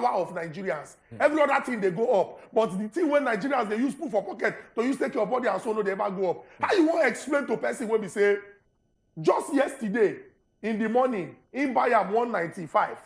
power of Nigerians. Every other thing they go up. But the thing when Nigerians they use put for pocket to use take your body and so no they ever go up. How you want to explain to a person when we say just yesterday in the morning in buy am 195.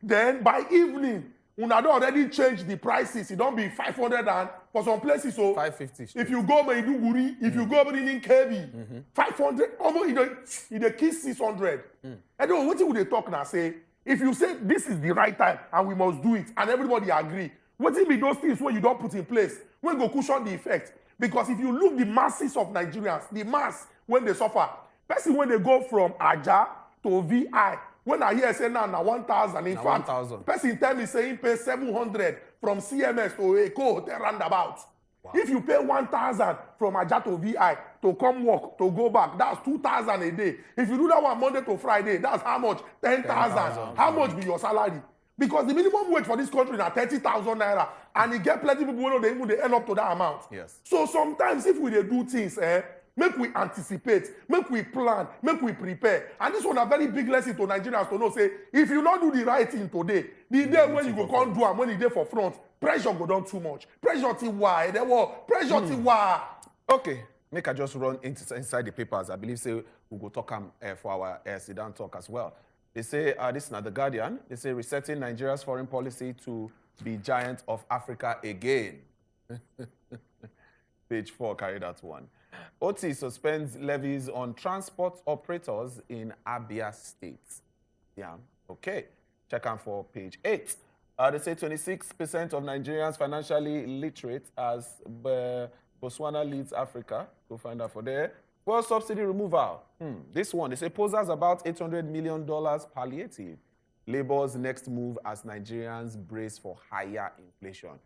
Then by evening una don already change the prices. It don't be 500 and for some places so 550. if you go Maiduguri, if you go in KB, 500 almost in the kiss 600. And then what would they talk now say? If you say this is the right time and we must do it and everybody agree, what will be those things when you don't put in place? When go cushion the effect? Because if you look the masses of Nigerians, the mass when they suffer, person when they go from Aja to VI, when I hear say now 1,000, in fact, 1,000. person tell me saying pay 700 from CMS to Eko Hotel roundabout. Wow. If you pay 1,000 from Aja to VI to come work, to go back, that's 2,000 a day. If you do that one Monday to Friday, that's how much? 10,000. How much be your salary? Because the minimum wage for this country is 30,000 naira, and you get plenty of people who don't even end up to that amount. Yes. So sometimes if we do things, make we anticipate, make we plan, make we prepare. And this one a very big lesson to Nigerians to know, say, if you not do the right thing today, the day when you go come do and when you dey for front, pressure go down too much. Pressure ti why? Pressure ti why? Okay, make I just run inside the papers. I believe say we go talk for our sit-down talk as well. They say, this is not The Guardian, they say resetting Nigeria's foreign policy to be giant of Africa again. Page 4, carry that one. OT suspends levies on transport operators in Abia State. Yeah, okay. Check out for page 8. They say 26% of Nigerians financially literate as Botswana leads Africa. Go find out for there. Well, subsidy removal. This one, they say posers about $800 million palliative. Labour's next move as Nigerians brace for higher inflation.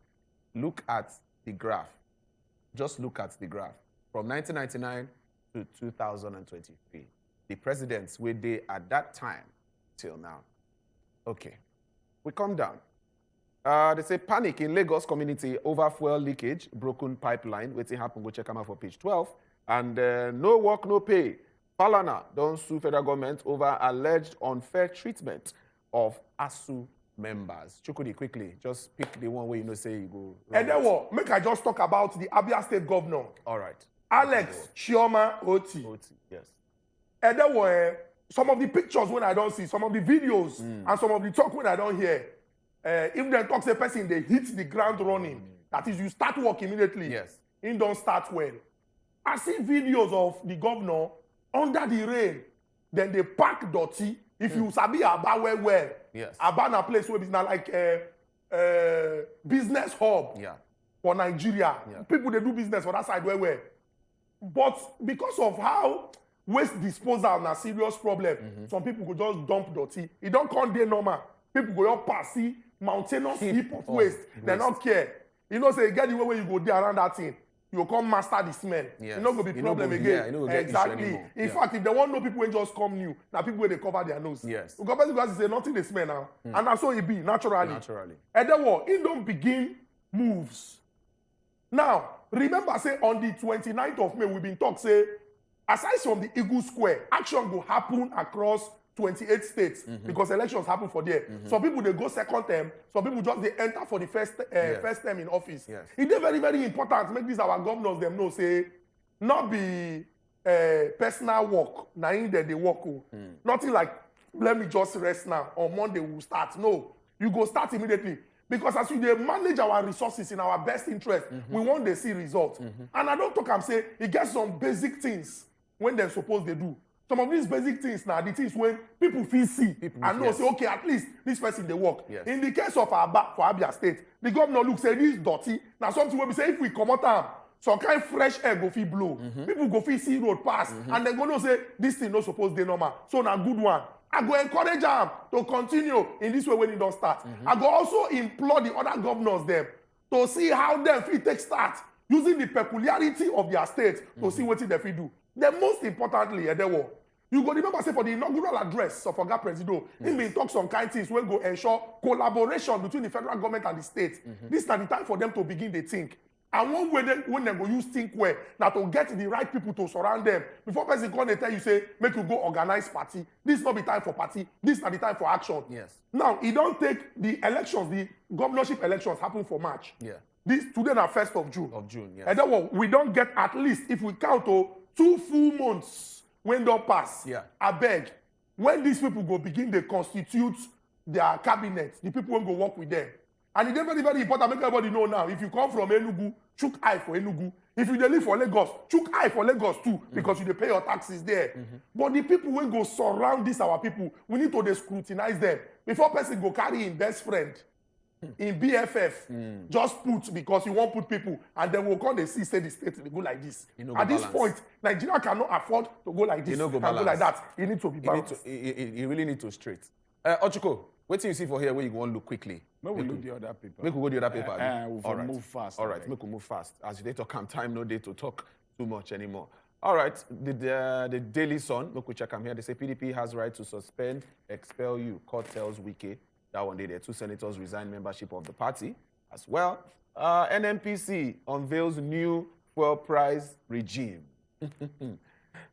Look at the graph. Just look at the graph. From 1999 to 2023. The presidents were there at that time till now. Okay, we come down. They say panic in Lagos community over fuel leakage, broken pipeline. Waiting happen, go check them out for page 12. And no work, no pay. Falana don't sue federal government over alleged unfair treatment of ASU members. Chukudi, quickly, just pick the one where you know say you go. And then what? Make I just talk about the Abia State governor. All right. Alex Chioma Oti. Yes. And then what? Some of the pictures when I don't see, some of the videos, and some of the talk when I don't hear. If they talk to a person, they hit the ground running. That is, you start work immediately. Yes. It don't start well. I see videos of the governor under the rain. Then they pack dirty. If you sabi Aba well, yes. Aba na place where it's not like a business hub for Nigeria. Yeah. People they do business for that side well. But because of how waste disposal na serious problem, some people go just dump dirty. It don't come there normal. People go up pass see mountainous heap of waste. They don't care. You know, say get the way where you go there around that thing. You come master the smell. Yes. It's not going to be problem again. Exactly. In fact, if they want no people when just come new, now people when they cover their nose. Yes. Because say nothing they smell now. And that's how it be, naturally. And then what? It don't begin moves. Now, remember, say on the 29th of May, we've been talking, say, aside from the Eagle Square, action will happen across 28 states because elections happen for there. Some people, they go second term. Some people just, they enter for the first term in office. Yes. It's very, very important to make this our governors, them know, say, not be personal work. Now, in there, they work. Nothing like, let me just rest now. On Monday, we'll start. No, you go start immediately. Because as we manage our resources in our best interest, we want to see results. And I don't talk and say, it gets some basic things when they're supposed to do. Some of these basic things now, the things when people feel see and know, say, okay, at least this person, they work. Yes. In the case of Abia State, the governor looks, say, this is dirty. Now something where we say, if we come out, some kind of fresh air go feel blow. People go feel see road pass. And they're going to say, this thing not supposed to be normal. So now good one. I go encourage them to continue in this way when it don't start. I go also implore the other governors them to see how them fit take start using the peculiarity of their state to see what they fit do. Then most importantly, you go remember say for the inaugural address of Oga Presido, he been talk some kind things wey go ensure collaboration between the federal government and the state. This is the time for them to begin to think. And one way when they go use think well, now to get the right people to surround them. Before person come and tell you, say, make you go organize party. This not the time for party. This not the time for action. Yes. Now, it don't take the elections, the governorship elections happen for March. Yeah. This today na 1st of June. Of June, yes. And then what we don't get at least, if we count 2 full months when don't pass. Yeah. I beg. When these people go begin, they constitute their cabinet, the people will go work with them. And it's very, very important, make everybody know now, if you come from Enugu, chook eye for Enugu. If you dey live for Lagos, chook eye for Lagos too, because you dey pay your taxes there. But the people wey go surround these our people, we need to dey scrutinize them. Before person go carry him best friend, in BFF, just put because you won't put people, and then we'll come and see, say the state dey go like this. At this point, Nigeria cannot afford to go like this, and go like that. It needs to be balanced. You really need to straight. Ochuko, what do you see for here where you want to look quickly? Make we look the other paper. Make we go the other paper. All right. Move fast. All right, make we move fast. As they talk, time no day to talk too much anymore. All right, the Daily Sun, make we check them here. They say PDP has right to suspend, expel you. Court tells Wike. That one day, the 2 senators resign membership of the party as well. NNPC unveils new fuel price regime.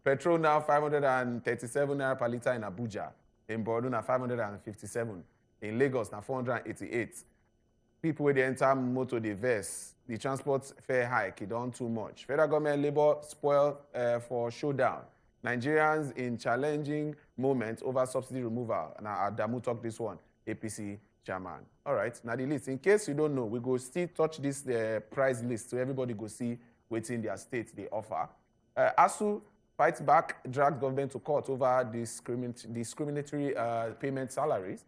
Petrol now 537 naira per litre in Abuja. In Bordeaux now 557. In Lagos now 488. People with the enter motor the verse. The transport fare hike, it done too much. Federal government labor spoil for showdown. Nigerians in challenging moment over subsidy removal. Now Adamu talk this one. APC chairman. All right, now the list. In case you don't know, we go still touch this price list so everybody go see what's in their state they offer. ASU fights back, drags government to court over discriminatory payment salaries.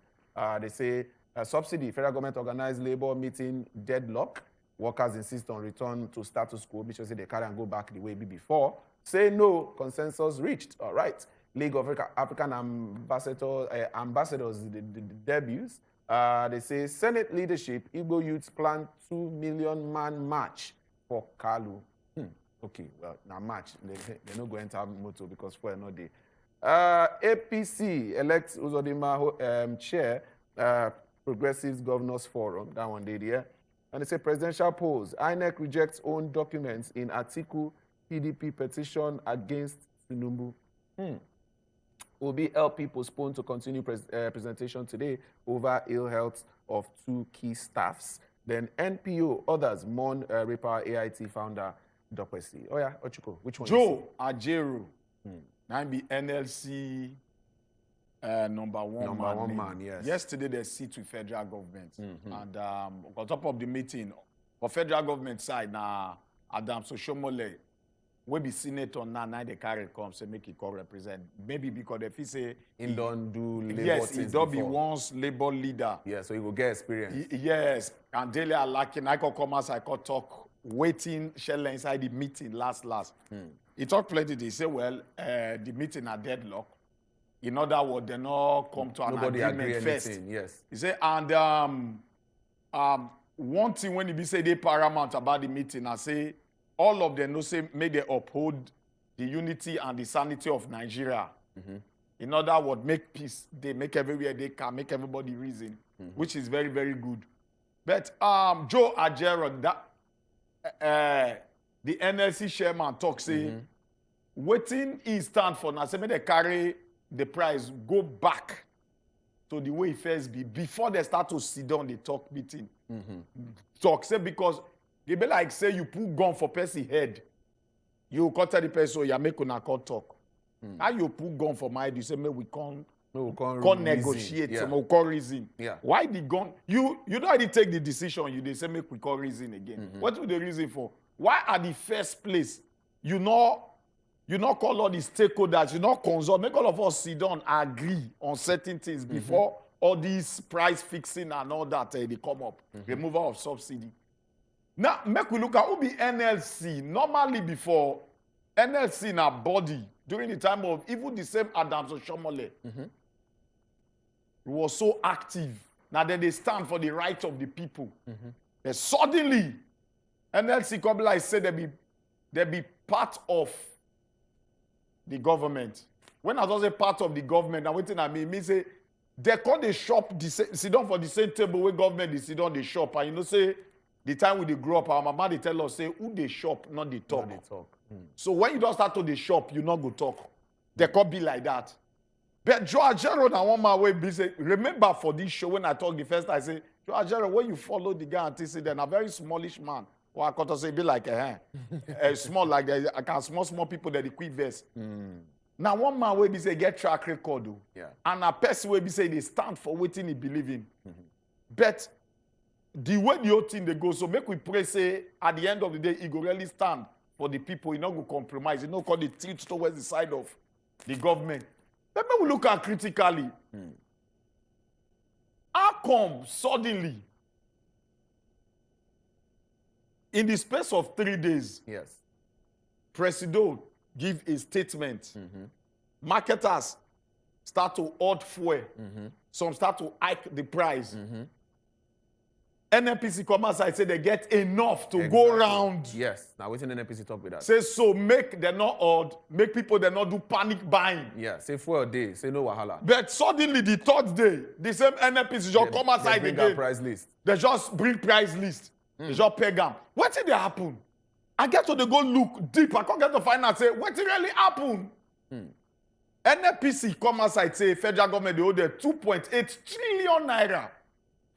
They say subsidy, federal government organized labor meeting deadlock. Workers insist on return to status quo, which say they can't go back the way it be before. Say no, consensus reached. All right. League of African ambassadors, the debuts. They say Senate leadership, Igbo youths plan 2 million man march for Kalu. Okay, well, now march. They not going to have motor because for no day. APC elects Wazobia chair, Progressives Governors Forum. That one day there. And they say presidential polls. INEC rejects own documents in article PDP petition against Tinubu. Obi LP postponed to continue presentation today over ill health of 2 key staffs. Then NPO, others mourn Repower AIT founder Dokwesi. Oh yeah, Ochuko, which one? Joe Ajeru. Now be NLC number one man, yes. Yesterday they sit with federal government. And on top of the meeting, for federal government side, now Adam Soshomole, we be senator now they carry come say make it come represent. Maybe because if he say he don't do labor yes, things he don't before. be once labor leader. Yeah, so he will get experience. Yes, and daily I like I could come as I could talk waiting shell inside the meeting last. He talked plenty. He say, well, the meeting are deadlock. In other words, they not come to an agreement first. Anything, yes. He say, and one thing when he be say they paramount about the meeting, I say all of them no say make they uphold the unity and the sanity of Nigeria. In other words, make peace. They make everywhere they can, make everybody reason, which is very, very good. But Joe Ajero, that the NLC chairman talk say, waiting is stand for now. Say make they carry the price go back to the way it first be before they start to sit down the talk meeting. Talk say because they be like say you put gun for person head, you cut the person you make una call talk. How you put gun for my head, you say make we can't negotiate, yeah. so we call reason. Yeah. Why the gun? You don't already take the decision. You they say make we call reason again. What do the reason for? Why at the first place you not call all the stakeholders, you not consult, make all of us sit down agree on certain things before all these price fixing and all that they come up. Removal of subsidy. Now make we look at who be NLC. Normally before NLC in a body during the time of even the same Adams Oshomole. He was so active. Now then they stand for the right of the people. Then suddenly, NLC come like say they be part of the government. When I was a part of the government, now waiting at me say they call the shop sit down for the same table where government is sit down the shop, and you know say the time we dey grow up, our mama they tell us, say, who they shop, not they talk. Not they talk. So when you don't start to the shop, you not go talk. They could be like that. But Joe Ajero, na one man way be say, remember for this show when I talk the first time, I say, Joe Ajero, when you follow the guy and say, then a very smallish man. Or I could say, be like a small, like I can small people that the quick verse. Now one man way be say, get track record. Yeah. And a person way be say, they stand for waiting he believe in. But the way the whole thing they go, so make we pray, say, at the end of the day, he go really stand for the people. He not go compromise. He not call the tilt towards the side of the government. Let me look at critically. How come suddenly, in the space of 3 days, Yes. Presido give a statement. Marketers start to hoard fuel. Some start to hike the price. NNPC come outside, say they get enough to go round. Yes. Now, waiting NNPC talk with that. Say so make them not hoard, make people they not do panic buying. Yeah. Say for a day. Say no wahala. But suddenly the third day, the same NNPC just come outside bring again. a price list. They just bring price list. They just peg them. What did they happen? I get to the go look deep. I can't get to find out say what did really happen. NNPC come outside say federal government they owe them 2.8 trillion naira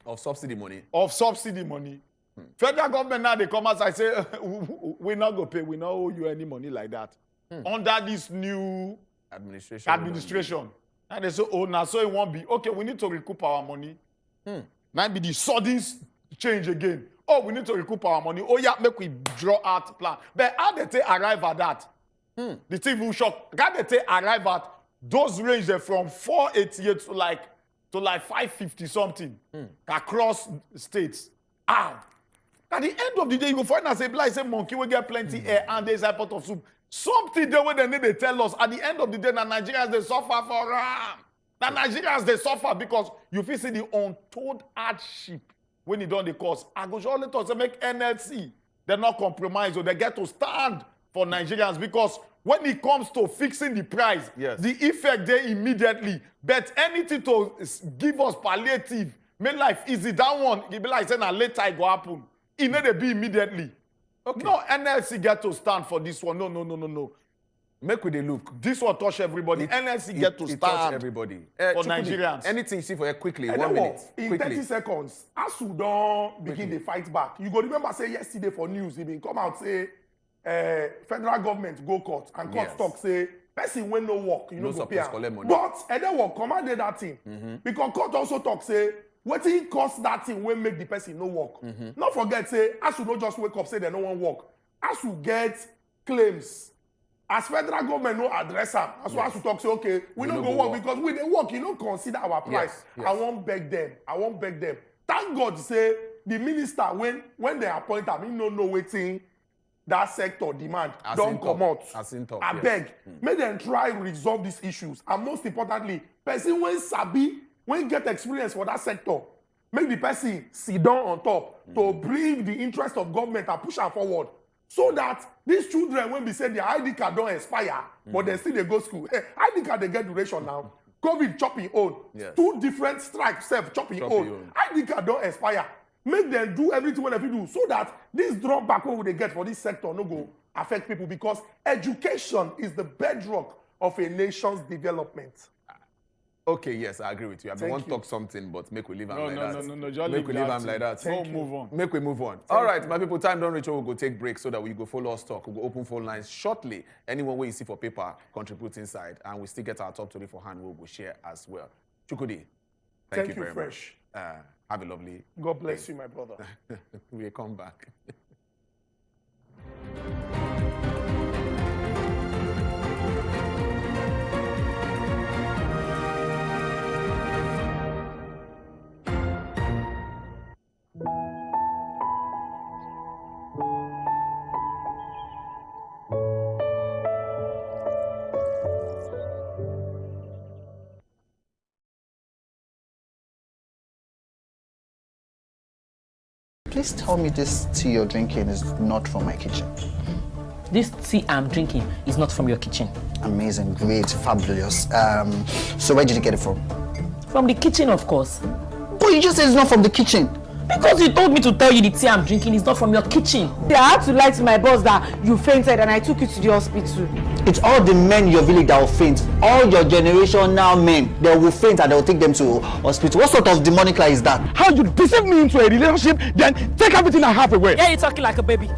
Of subsidy money. of subsidy money. Federal government now they come outside say we not go pay. We not owe you any money like that under this new administration. And they say, oh, now so it won't be. Okay, we need to recoup our money. Now be the sudden change again. Oh, we need to recoup our money. Oh, yeah, make we draw out plan. But how they take arrive at that? The thing will shock. How they take arrive at those range there from 488 to like 550 something across states. At the end of the day, you go find us say monkey will get plenty air and there's a pot of soup. Something there where they need to tell us at the end of the day, that Nigerians they suffer for that Nigerians they suffer because you feel see the untold hardship when you don't the cause. I go surely to say make NLC they not compromise or they get to stand for Nigerians because when it comes to fixing the price, Yes. the effect there immediately. But anything to give us palliative, make life easy, that one, it be like saying later it go happen. It need to be immediately. Okay. No, NLC get to stand for this one. No. Make with the look. This will touch everybody. NLC get to It touch stand everybody. for Chukwudi, Nigerians. Anything you see for you quickly, And 1 then minute. in Quickly. 30 seconds, as we don't begin the fight back, you go remember say yesterday for news, it been come out say federal government go court and court Yes. talk say person when no work, you No know go suppose pay collect am. money. But and then what commanded that thing because court also talk say wetin cause that thing when make the person no work. Not forget say as you no just wake up say they no wan work, as you get claims. As federal government no address am, as well as we talk say okay, we no go work because we dey work, you no consider our price. Yes. I wan beg them. Thank God say the minister when they appoint am, he no know wetin that sector demand As don in talk. comot. As in talk, Abeg, make dem try resolve these issues and most importantly, person wey sabi, wey get experience for that sector, make the person sit down on top to bring the interest of government and push am forward. So that these children, when we say their ID card don't expire, but they still they go school. Hey, ID card they get duration now. COVID chopping own. Yes. 2 different strikes self chopping own. ID card don't expire. Make them do everything what they do so that this drop back what they get for this sector no go affect people because education is the bedrock of a nation's development. Okay, yes, I agree with you. I Thank want to you. talk something, but make we leave am No, like no, that. no. Just Make leave we leave that am like that. Go move on. Make we move on. All right, my people, time don't reach. We'll go take break so that we go follow us talk. We'll go open phone lines shortly. Anyone where you see for paper, contribute inside, and we still get our top 20 for hand. We'll go share as well. Chukwudi, thank you very Fresh. much. Have a lovely. God bless you, my brother. We'll come back. Please tell me this tea you're drinking is not from my kitchen. This tea I'm drinking is not from your kitchen. Amazing, great, fabulous. So where did you get it from? From the kitchen, of course. But you just said it's not from the kitchen. Because you told me to tell you the tea I'm drinking is not from your kitchen. I had to lie to my boss that you fainted and I took you to the hospital. It's all the men in your village that will faint. All your generational men, they will faint and they will take them to hospital. What sort of demonic lie is that? How you deceive me into a relationship, then take everything I have away? Yeah, you're talking like a baby.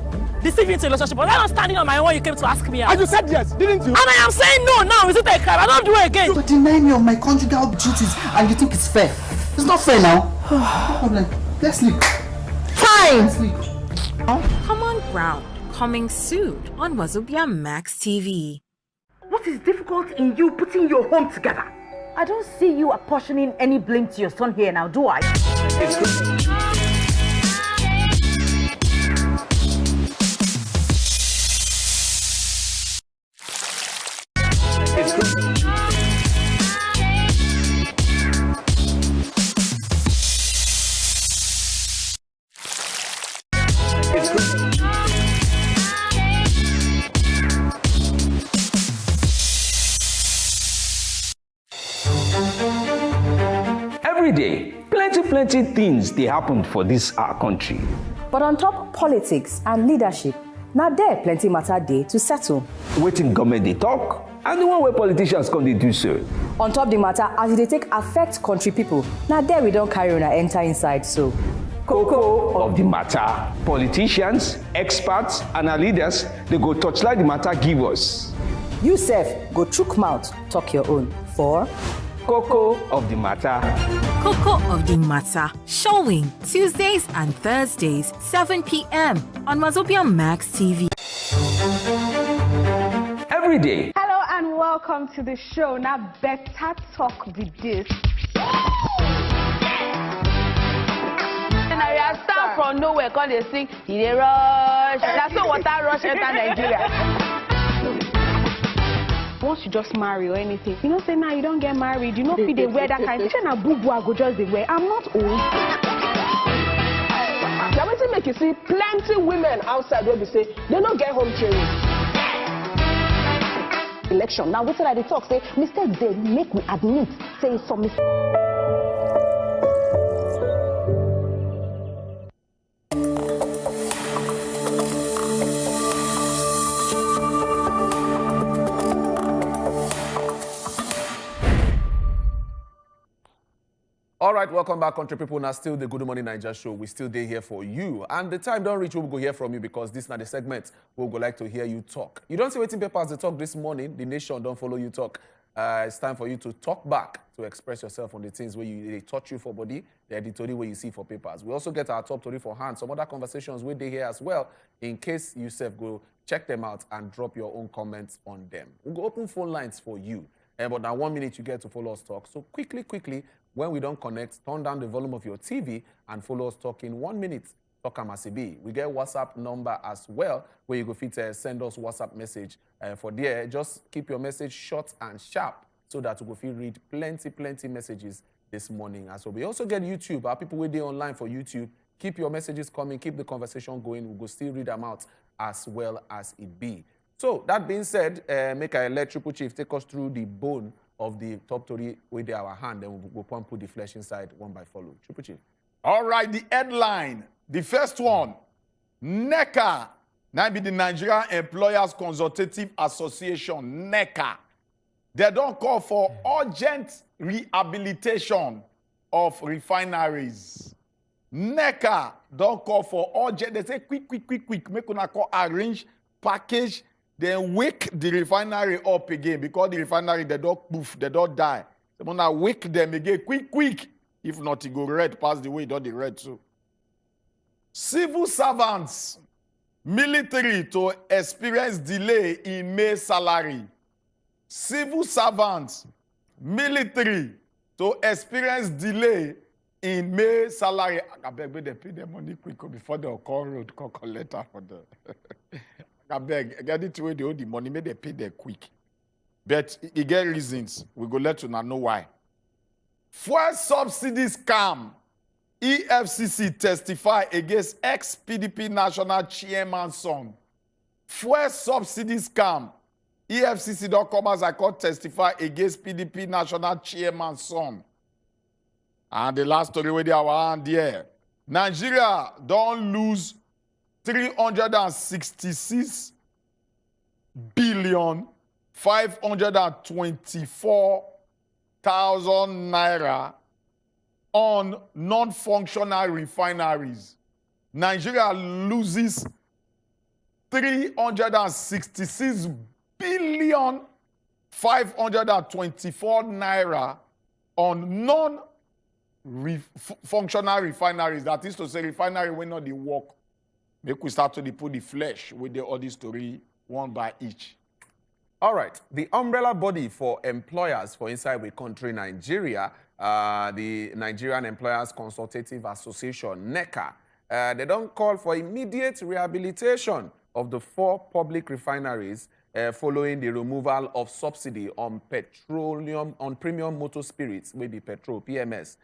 Deceive you into a relationship, but I'm not standing on my own when you came to ask me out. And you said yes, didn't you? And I am saying no now. Is it a crime? I don't do it again. You deny me of my conjugal duties and you think it's fair. It's not fair now. No problem. Let's sleep. Fine. Let's sleep. Common Ground, coming soon on wazobiamax TV. What is difficult in you putting your home together? I don't see you apportioning any blame to your son here now, do I? Every day, plenty things they happen for this our country. But on top politics and leadership, now there plenty matter day to settle. Waiting government they talk, and the one where politicians come they do so. On top the matter as they take affect country people, now there we don't carry on and enter inside so. Cocoa of the matter. Politicians, experts, and our leaders, they go touchlight the matter give us. You sef, go chook mouth, talk your own. For Cocoa of the matter. Cocoa of the Matter, showing Tuesdays and Thursdays, 7 p.m. on wazobiamax TV. Every day. Hello and welcome to the show. Now, better talk with this. And I start from nowhere, call they sing, he dey rush. That's not what I rush enter Nigeria. Once you just marry or anything, you know, say now you don't get married, you know, if they wear that kind of thing, and boo I go just they wear. I'm not old. Now, what make you see plenty women outside where they say they don't get home training. Election. Now, what did I talk? Say mistakes they make me admit, say some mistakes. All right, welcome back, country people. Now, still the Gudu Morning Naija Show. We still there here for you. And the time don't reach, we'll go hear from you because this is not the segment. We'll go like to hear you talk. You don't see waiting papers, they talk this morning. The nation don't follow you talk. It's time for you to talk back, to express yourself on the things where they touch you for body, the editorial where you see for papers. We also get our top story for hand. Some other conversations we they here as well, in case you self go check them out and drop your own comments on them. We'll go open phone lines for you. But now 1 minute you get to follow us talk. So quickly, when we don't connect, turn down the volume of your TV and follow us talk in 1 minute. Talk Amasibi. We get WhatsApp number as well, where you go fit send us WhatsApp message for there. Just keep your message short and sharp so that we go fit read plenty messages this morning. And so we also get YouTube. Our people waiting online for YouTube. Keep your messages coming. Keep the conversation going. We'll go still read them out as well as it be. So, that being said, make I let Triple Chief take us through the bone of the top story with our hand, and we'll go and put the flesh inside one by follow. Triple Chief. All right, the headline. The first one, NECA. Now be the Nigerian Employers Consultative Association, NECA. They don't call for urgent rehabilitation of refineries. NECA don't call for urgent. They say quick. Make una call arrange, package, then wake the refinery up again because the refinery, they don't poof, they don't die. They want to wake them again quick. If not, it go red past the way it don't the red too. Civil servants, military to experience delay in May salary. Civil servants, military to experience delay in May salary. I beg they pay their money quick before they call road, call letter for them. I beg, get it where they owe the money, may they pay there quick. But you get reasons. We go let you know why. Fuel subsidies scam. EFCC testify against ex-PDP national chairman son. Fuel subsidies scam. EFCC don't come as I court testify against PDP national chairman son. And the last story where they are on there. Nigeria don't lose 366 billion 524,000 naira on non-functional refineries. Nigeria loses 366 billion 524 naira on non-functional refineries. That is to say, refinery will not the work. Make we start to put the flesh with the all this story one by each. All right. The umbrella body for employers for inside the country, Nigeria, the Nigerian Employers Consultative Association, NECA, they don't call for immediate rehabilitation of the 4 public refineries following the removal of subsidy on petroleum, on premium motor spirits, maybe Petrol, PMS,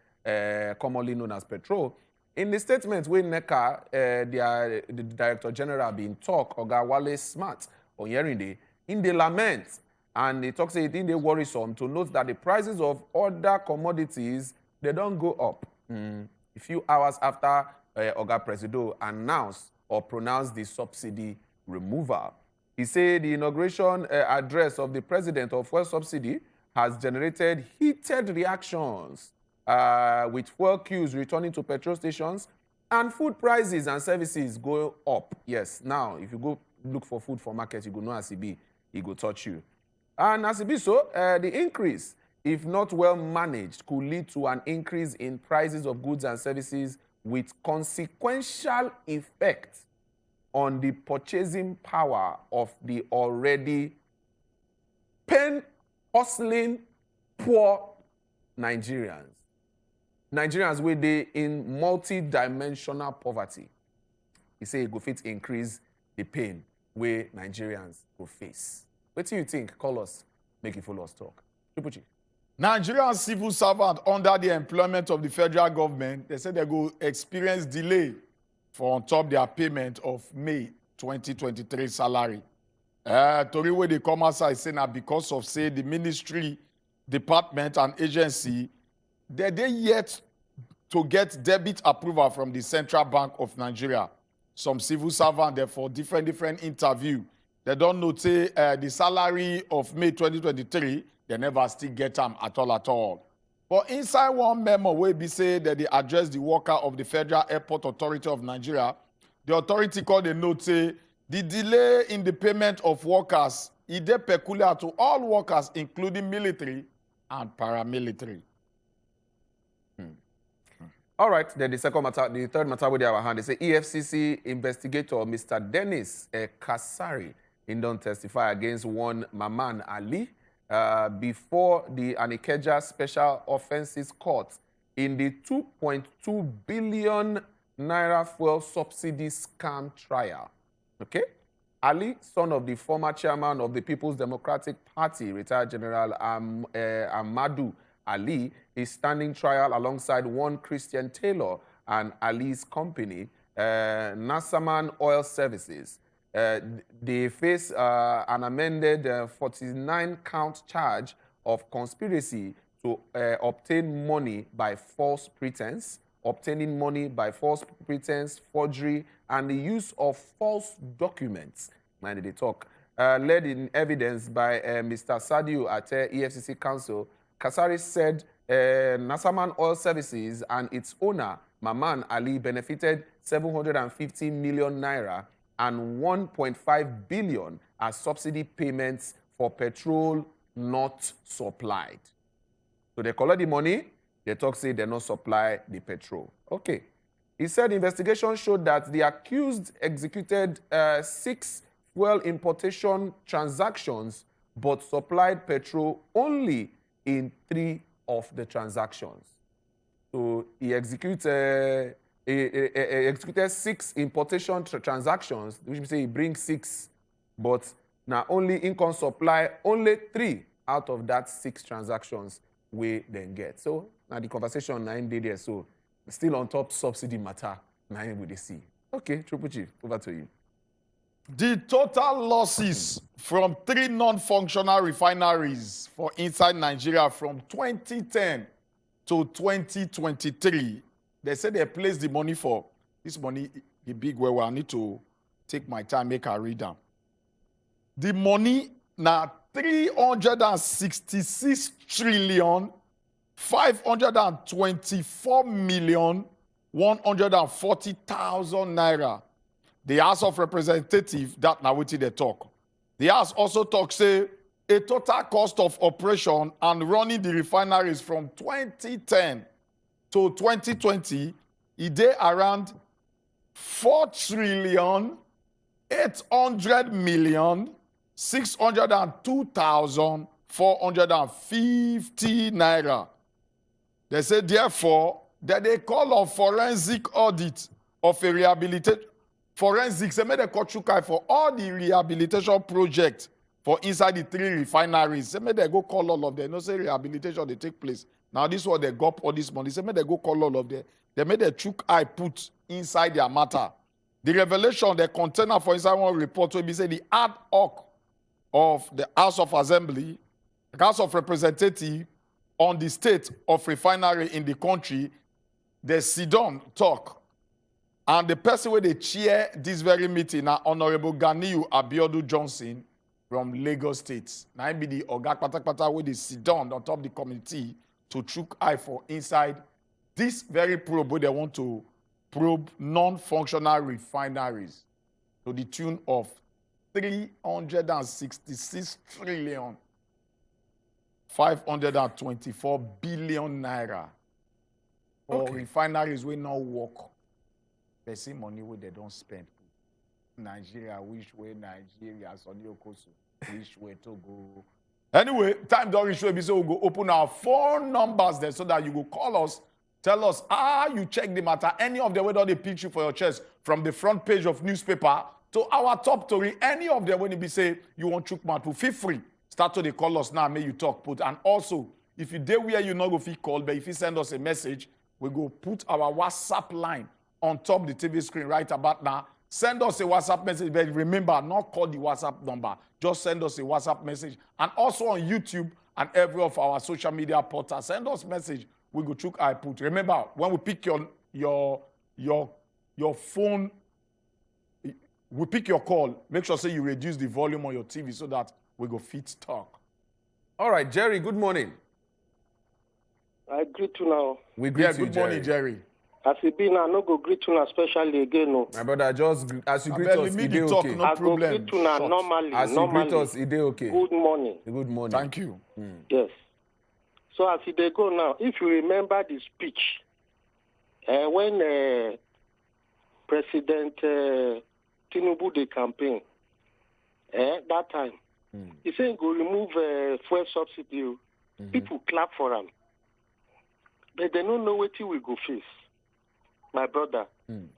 commonly known as Petrol. In the statement where NECA, the Director General being talk, Oga Wale Smart, on Yerinde, in the lament, and they talk say it in the worrisome to note that the prices of other commodities, they don't go up. A few hours after Oga Presido announced or pronounced the subsidy removal. He said the inauguration address of the president of fuel subsidy has generated heated reactions with fuel queues returning to petrol stations and food prices and services go up. Yes, now if you go look for food for market, you go know as it be, it go touch you. And as it be so, the increase, if not well managed, could lead to an increase in prices of goods and services with consequential effect on the purchasing power of the already pen-hustling poor Nigerians. Nigerians where they in multi-dimensional poverty. He say it go fit increase the pain where Nigerians go face. What do you think? Call us, make it follow us talk. Triple Chief. Nigerian civil servant under the employment of the federal government, they said they go experience delay for on top their payment of May 2023 salary. Tori where they come outside say now because of say the ministry, department and agency, they yet to get debit approval from the Central Bank of Nigeria. Some civil servants, therefore, different interview. They don't know say the salary of May 2023, they never still get them at all. But inside one memo where be say that they address the worker of the Federal Airport Authority of Nigeria, the authority called a note say the delay in the payment of workers is peculiar to all workers, including military and paramilitary. All right, then the second matter, the third matter with our hand, they say EFCC investigator Mr. Dennis Kasari don't testify against one Maman Ali before the Anikeja Special Offences Court in the 2.2 billion naira fuel subsidy scam trial. Okay? Ali, son of the former chairman of the People's Democratic Party, retired General Ahmadu Ali, is standing trial alongside one Christian Taylor and Ali's company, Nasaman Oil Services. They face an amended 49-count charge of conspiracy to obtain money by false pretense, obtaining money by false pretense, forgery, and the use of false documents. Mind they talk. Led in evidence by Mr. Sadiu Ate, EFCC counsel, Kasari said Nasaman Oil Services and its owner, Maman Ali, benefited 750 million naira and 1.5 billion as subsidy payments for petrol not supplied. So they collect the money, they talk say they not supply the petrol. Okay. He said investigation showed that the accused executed 6 fuel importation transactions but supplied petrol only in 3 of the transactions. So he executed 6 importation transactions, which means he brings 6, but now only income supply only 3 out of that 6 transactions we then get. So now the conversation 9 days there, so still on top subsidy matter, 9 with the C. Okay, Triple Chief, over to you. The total losses from 3 non-functional refineries for inside Nigeria from 2010 to 2023 they say they place the money for this money, the big where I need to take my time, make a read them. The money now 366 trillion 524,140,000 naira. The House of Representatives, that now what they talk. The House also talk say a total cost of operation and running the refineries from 2010 to 2020, it dey around 4,800,602,450 naira. They say, therefore, that they call on forensic audit of a rehabilitation. Forensics, they made a kochukai for all the rehabilitation projects for inside the 3 refineries. They made they go call all of them. No say rehabilitation they take place. Now this is what they got all this money. They made they go call all of them. They made a chook eye put inside their matter. The revelation, the container for inside one report will be say the ad hoc of the House of Assembly, the House of Representatives on the state of refinery in the country, they sit down talk. And the person where they chair this very meeting now, Honorable Ganiyu Abiodun Johnson from Lagos State. Now be the Oga Patakpata where they sit down on top of the committee to chook eye for inside this very probe where they want to probe non-functional refineries to the tune of 366 trillion 524 billion naira for refineries where no work. They see money where they don't spend. Nigeria, which way Nigeria, Soniokosu, which way to go. Anyway, time don't reach where so we'll go open our phone numbers there so that you will call us, tell us, you check the matter, any of them, whether they pitch you for your chest from the front page of newspaper to our top story, any of them when it be say you want Chukmatu, feel free. Start to they call us now, may you talk, put. And also, if you dare where you not go feel call, but if you send us a message, we go put our WhatsApp line on top the TV screen right about now. Send us a WhatsApp message, but remember, not call the WhatsApp number. Just send us a WhatsApp message. And also on YouTube and every of our social media portals, send us message. We go chook I put. Remember, when we pick your phone, we pick your call, make sure say you reduce the volume on your TV so that we go fit talk. All right, Jerry, good morning. I greet you now. We greet you, good morning, Jerry. As it be now, no go greet you now, especially again. No. My brother, just as you greet us, it is okay. No problem. I go greet you now normally. As you greet us, it is okay. Good morning. Good morning. Thank you. Yes. So as they go now, if you remember the speech, when President Tinubu the campaign, that time, he said go remove fuel subsidy. People clap for him. But they don't know what we go face. My brother. And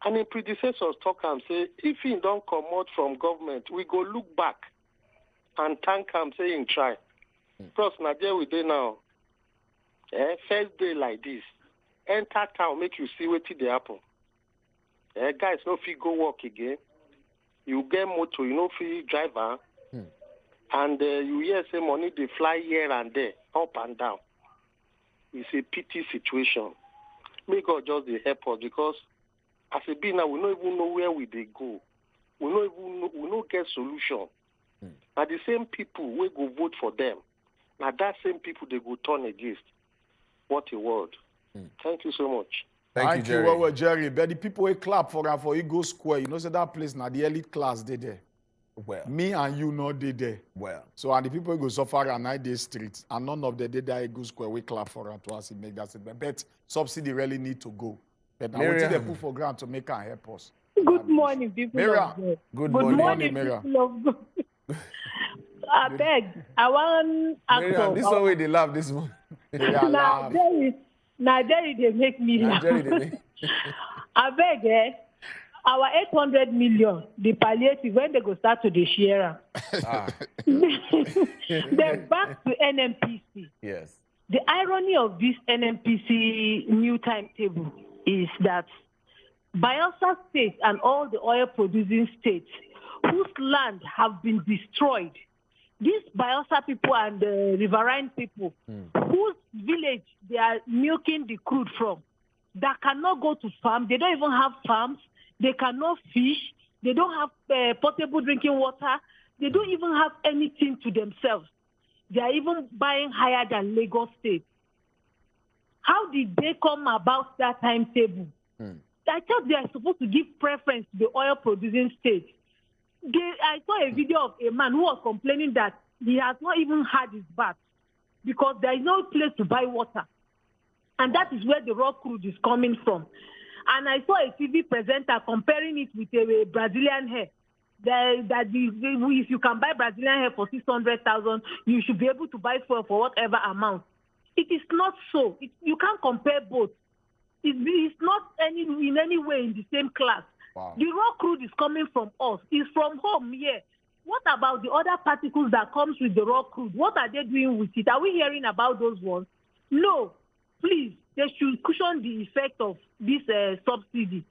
the predecessors talk and say, if he don't come out from government, we go look back and thank him, saying try. Plus, Nigeria we do now. First day like this, enter town, make you see what they happen. Guys, no fee go work again. You get motor, you know fee driver. And you hear say money, they fly here and there, up and down. It's a pity situation. May God just help us because as a be now, we don't even know where we they go. We don't get solution. And the same people we go vote for them. Now that same people they go turn against. What a word. Thank you so much. Thank you, Jerry. Well, Jerry. But the people who clap for Eagle Square, you know, so that place now the elite class they there. Well, me and you know they there. Well, so and the people who go suffer at night day streets and none of them they there Eagle Square we clap for her to us it make that statement. But subsidy really need to go. But now what they put for ground to make and help us. Good morning, people. Miriam. Good morning, Miriam. I beg. I want Miriam, this one way they laugh this morning. Now there they make me laugh. I beg, our 800 million, the palliative, when they go start to the share. Then back to NNPC. Yes. The irony of this NNPC new timetable is that Bayelsa State and all the oil-producing states whose land have been destroyed, these Bayelsa people and the riverine people, whose village they are milking the crude from, that cannot go to farm. They don't even have farms. They cannot fish. They don't have potable drinking water. They don't even have anything to themselves. They are even buying higher than Lagos State. How did they come about that timetable? I thought they are supposed to give preference to the oil-producing states. I saw a video of a man who was complaining that he has not even had his bath because there is no place to buy water. And that is where the raw crude is coming from. And I saw a TV presenter comparing it with a Brazilian hair. If you can buy Brazilian hair for 600,000, you should be able to buy for whatever amount. It is not so. You can't compare both. It's not in any way in the same class. Wow. The raw crude is coming from us. It's from home here. What about the other particles that comes with the raw crude? What are they doing with it? Are we hearing about those ones? No. Please, they should cushion the effect of this subsidy.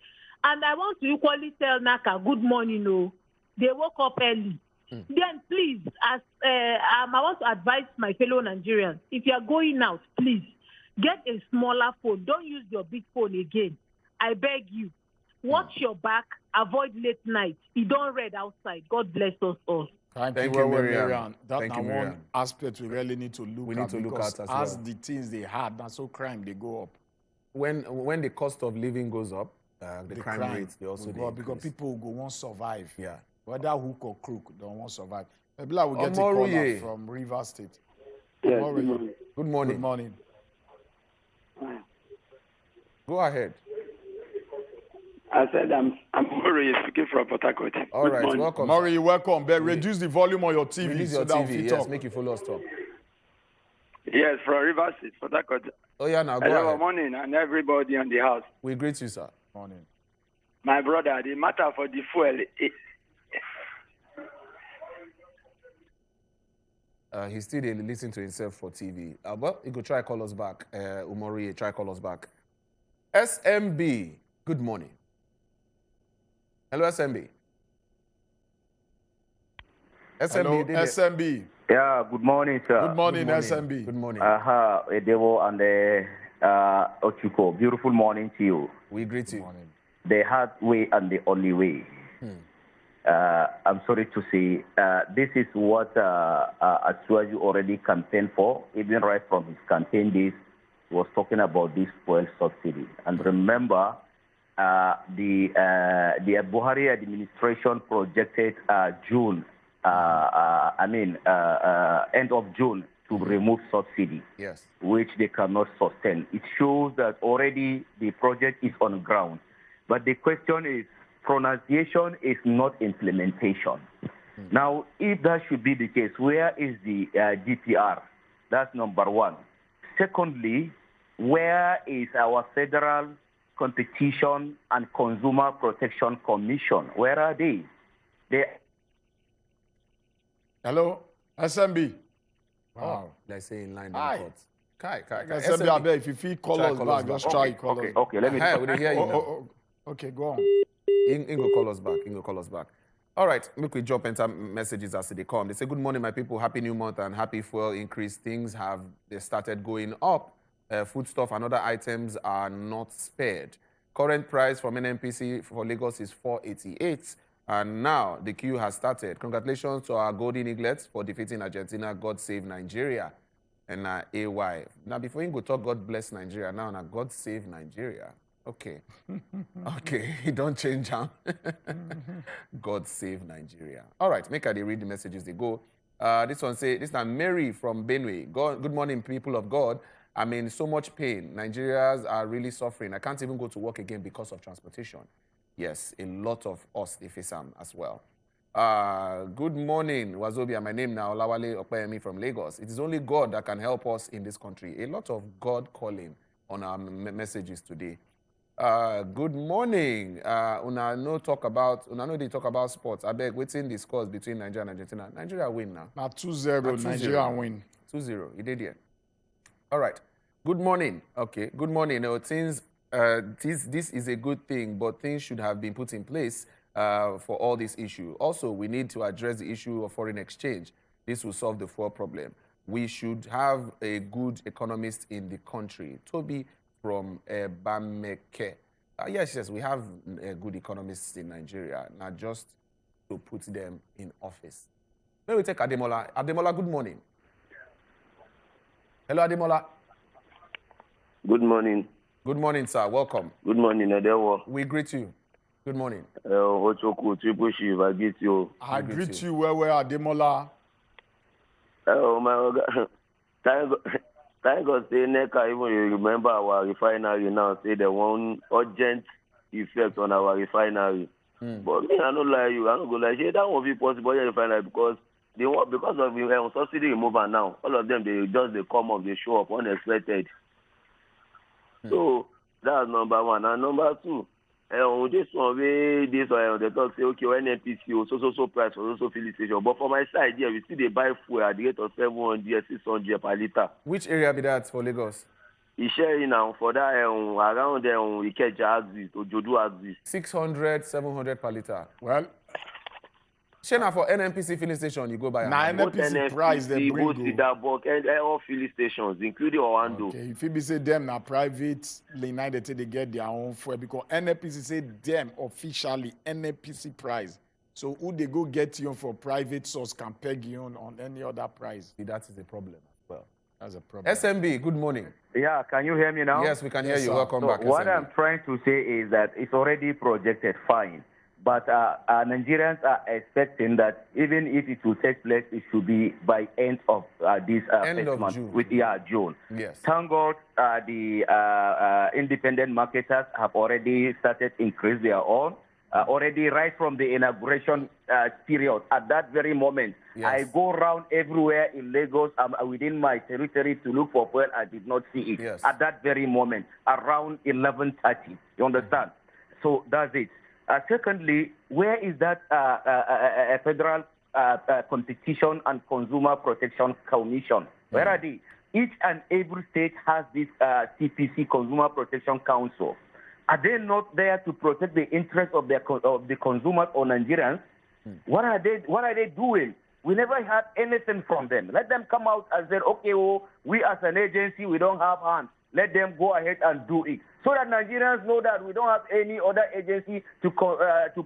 And I want to equally tell NACA, good morning. No. They woke up early. Then please, I want to advise my fellow Nigerians, if you are going out, please, get a smaller phone. Don't use your big phone again. I beg you. Watch your back. Avoid late night. You don't read outside. God bless us all. Thank you, Miriam. That's one aspect we really need to look at. As the things they had, that's so crime they go up. When the cost of living goes up, the crime rates they also go up because people go won't survive. Yeah. Whether hook or crook, don't want to survive. Maybe I will get a call from River State. Yes, good morning. Good morning. Good morning. Go ahead. I said I'm Murray speaking from Port Harcourt. All right, welcome. Murray, welcome. But reduce the volume on your TV. Reduce your TV, yes, make you follow us talk. Yes, from River State, Port Harcourt. Oh yeah, now go ahead. Good morning, and everybody on the house. We greet you, sir. Morning. My brother, the matter for the fuel. He's still listening to himself for TV. But he could try call us back. Umori, try call us back. SMB, good morning. Hello, SMB. Hello, SMB. Yeah, good morning, sir. Good morning, SMB. Good morning. Edewo and Ochuko. Beautiful morning to you. We greet you. The hard way and the only way. I'm sorry to say, this is what Asuaju already campaigned for, even right from his campaign days. He was talking about this fuel subsidy. And remember, the Buhari administration projected June, end of June to remove subsidy, yes, which they cannot sustain. It shows that already the project is on ground. But the question is, pronunciation is not implementation. Now, if that should be the case, where is the DPR? That's number one. Secondly, where is our Federal Competition and Consumer Protection Commission? Where are they? Hello, SMB. Wow. They say in line. Hi. Kai. SMB, I bet if you feel call us back, just try call us. Okay, let me. Hi, we hear you now. Okay, go on. Ingo call us back. All right, look, we drop enter messages as they come. They say, good morning, my people. Happy new month and happy fuel increase. Things they started going up. Foodstuff and other items are not spared. Current price from NNPC for Lagos is 488. And now the queue has started. Congratulations to our Golden Eaglets for defeating Argentina. God save Nigeria. And AY. Now, before you go talk, God bless Nigeria. Now, God save Nigeria. Okay. Okay, don't change them. God save Nigeria. All right, make I read the messages they go. This one say, this is Mary from Benue. Good morning, people of God. I'm in so much pain. Nigerians are really suffering. I can't even go to work again because of transportation. Yes, a lot of us, they face them as well. Good morning, Wazobia. My name now, Olawale Opeyemi from Lagos. It is only God that can help us in this country. A lot of God calling on our messages today. Good morning. Una know they talk about sports. I beg, waiting the scores between Nigeria and Argentina. Nigeria win now. Now 2-0, Nigeria win. 2-0, you did here. All right. Good morning. Okay, good morning. Things, this is a good thing, but things should have been put in place for all this issue. Also, we need to address the issue of foreign exchange. This will solve the fuel problem. We should have a good economist in the country. Toby from Bameke. Yes, we have good economists in Nigeria, not just to put them in office. May we take Ademola. Ademola, good morning. Hello, Ademola. Good morning. Good morning, sir. Welcome. Good morning, Adewo. We greet you. Good morning. Ochoku, Triple Chief, I greet you. I greet you well, Ademola. Oh, my God. Thank God, say, NECA, even you remember our refinery now, say the one urgent effect on our refinery. But me, I don't lie you. I don't go like, that won't be possible in refinery because of the subsidy removal now. All of them, they come up, they show up unexpected. So that's number one. And number two, this one, they talk, say, okay, NNPC, so price for so filling station. But for my side, yeah, we see they buy fuel at the rate of 700, 600 per litre. Which area be that for Lagos? It's sharing now for that around Ikeja axis, Ojodu axis. 600, 700 per litre. Well, Shena for NNPC filling station, you go buy. Now NNPC price they bring and all filling stations, including Orlando. Okay, if you say them now private, they get their own fuel because NNPC say them officially NNPC price. So who they go get you for private source can peg you on any other price. See, that is a problem as well. That's a problem. SMB, good morning. Yeah, can you hear me now? Yes, we can hear you. Sir. Welcome So back. what SMB. I'm trying to say is that it's already projected, fine. But Nigerians are expecting that even if it will take place, it should be by end of this End of month, June. June. Yes. Thank God the independent marketers have already started increase their own. Already right from the inauguration period. At that very moment, Yes. I go around everywhere in Lagos within my territory to look for fuel. I did not see it. Yes. At that very moment, around 11:30. You understand? So that's it. Secondly, where is that Federal Competition and Consumer Protection Commission? Where are they? Each and every state has this CPC, Consumer Protection Council. Are they not there to protect the interests of the consumers or Nigerians? What are they doing? We never had anything from them. Let them come out and say, okay, we as an agency, we don't have hands. Let them go ahead and do it. So that Nigerians know that we don't have any other agency to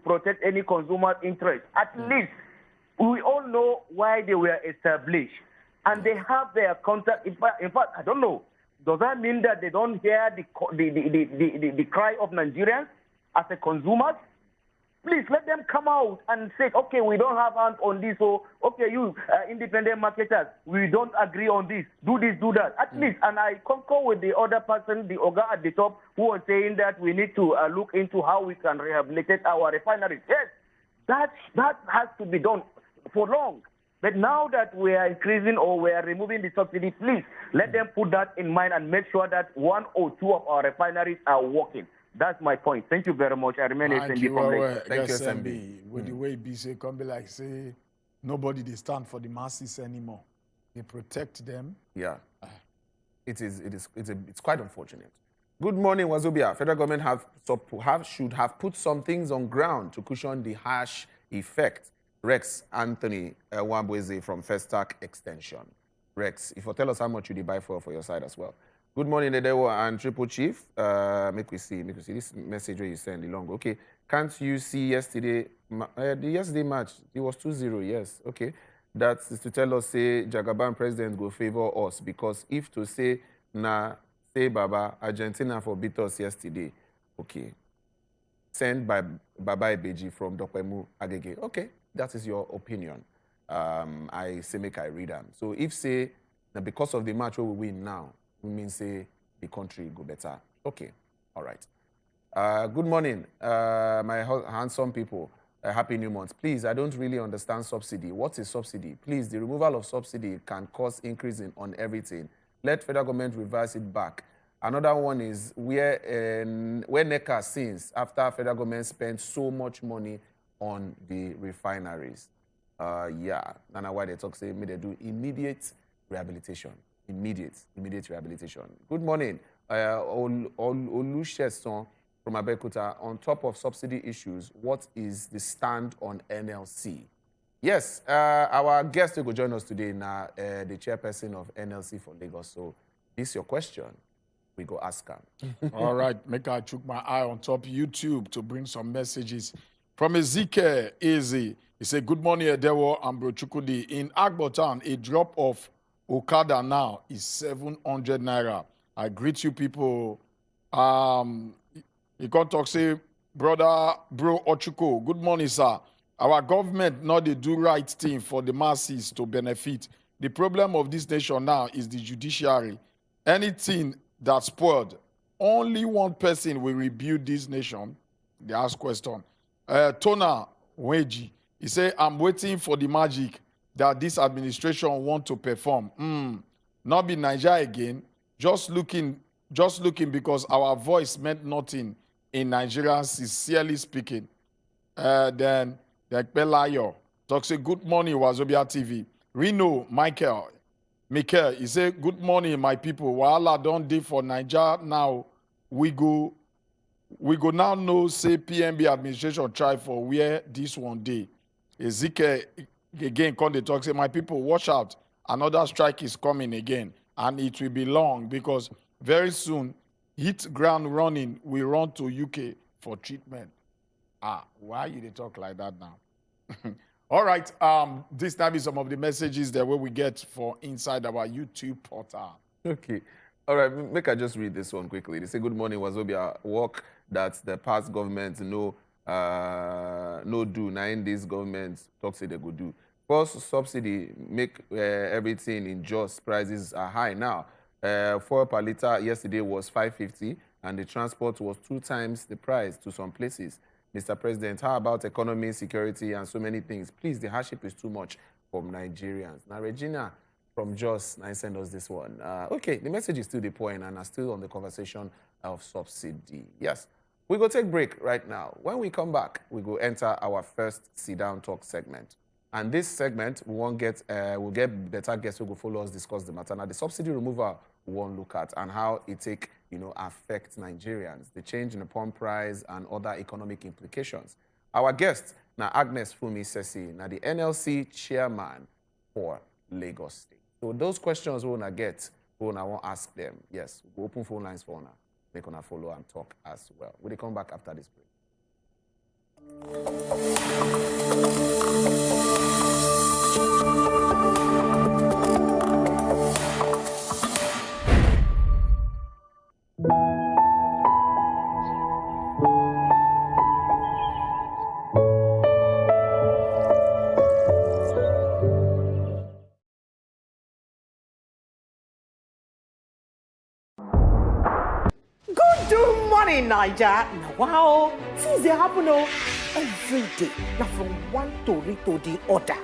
protect any consumer interest. At least we all know why they were established. And they have their contact. In fact, I don't know. Does that mean that they don't hear the cry of Nigerians as a consumer? Please let them come out and say, okay, we don't have hands on this. So, okay, you independent marketers, we don't agree on this. Do this, do that. At least, and I concur with the other person, the Oga at the top, who was saying that we need to look into how we can rehabilitate our refineries. Yes, that has to be done for long. But now that we are increasing or we are removing the subsidy, please let them put that in mind and make sure that 1 or 2 of our refineries are working. That's my point. Thank you very much. I remain Thank you, Thank you, SMB. With the way be say, come be like say, nobody they stand for the masses anymore. They protect them. Yeah. It's quite unfortunate. Good morning, Wazobia. Federal government should have put some things on ground to cushion the harsh effect. Rex Anthony Wambweze from Festac Extension. Rex, if you tell us how much you buy for your side as well. Good morning, Edewo and Triple Chief. Make we see this message where you send along. Okay, can't you see yesterday? The yesterday match, it was 2-0. Yes, okay. That is to tell us say Jagaban president go favor us because if to say say Baba Argentina for beat us yesterday. Okay, sent by Baba Ebeji from Dokpemu Agege. Okay, that is your opinion. I say make I read them. So if say because of the match where we win now. We mean say the country go better. Okay, all right. Good morning, my handsome people. Happy new month. Please, I don't really understand subsidy. What is subsidy? Please, the removal of subsidy can cause increase on everything. Let federal government reverse it back. Another one is where NECA since after federal government spent so much money on the refineries. Yeah, that's why they talk say may they do immediate rehabilitation. Immediate rehabilitation. Good morning. Oluseson from Abeokuta. On top of subsidy issues, what is the stand on NLC? Yes, our guest who will join us today now, the chairperson of NLC for Lagos. So this is your question. we go ask him. All right, make I chook my eye on top YouTube to bring some messages. From Ezekiel Easy, he said, good morning, Edewo and Bro Chukudi. In Agbotan, a drop of Okada now is 700 naira. I greet you people. You can talk, say, brother, bro Ochuko, good morning, sir. Our government not they do right thing for the masses to benefit. The problem of this nation now is the judiciary. Anything that's spoiled, only one person will rebuild this nation. They ask question. Tona Weji, he say, I'm waiting for the magic that this administration want to perform. Not be Nigeria again. Just looking because our voice meant nothing in Nigeria, sincerely speaking. Then Pelayo talks, say, good morning, Wazobia TV. Reno, Michael, he say, good morning, my people. Wahala don't dey for Nigeria now. We go now know, say, PNB administration try for where this one day. Ezekiel again come dey talk, say, my people, watch out. Another strike is coming again. And it will be long because very soon, hit ground running, we run to UK for treatment. Why you dey talk like that now? All right, this time is some of the messages that we get for inside our YouTube portal. Okay. All right, make I just read this one quickly. They say, good morning, Wazobia. Work that the past government no do. Now in this government talks say they go do. First, subsidy make everything in just. Prices are high now. Fuel per litre yesterday was 550, and the transport was 2 times the price to some places. Mr. President, how about economy, security, and so many things? Please, the hardship is too much from Nigerians. Now, Regina from Jos, now send us this one. Okay, the message is still the point, and are still on the conversation of subsidy. Yes, we go take break right now. When we come back, we go enter our first sit-down talk segment. And this segment, we'll get better guests who will follow us discuss the matter. Now, the subsidy removal we won't look at and how it take, affect Nigerians, the change in the pump price and other economic implications. Our guest, now Agnes Fumi Sesi, now the NLC chairman for Lagos State. So those questions we wanna get, we won't ask them. Yes, we'll open phone lines for now. They're gonna follow and talk as well. We'll come back after this break. Gudu Morning Naija. Wow, things they happen every day. Now from one story to the other.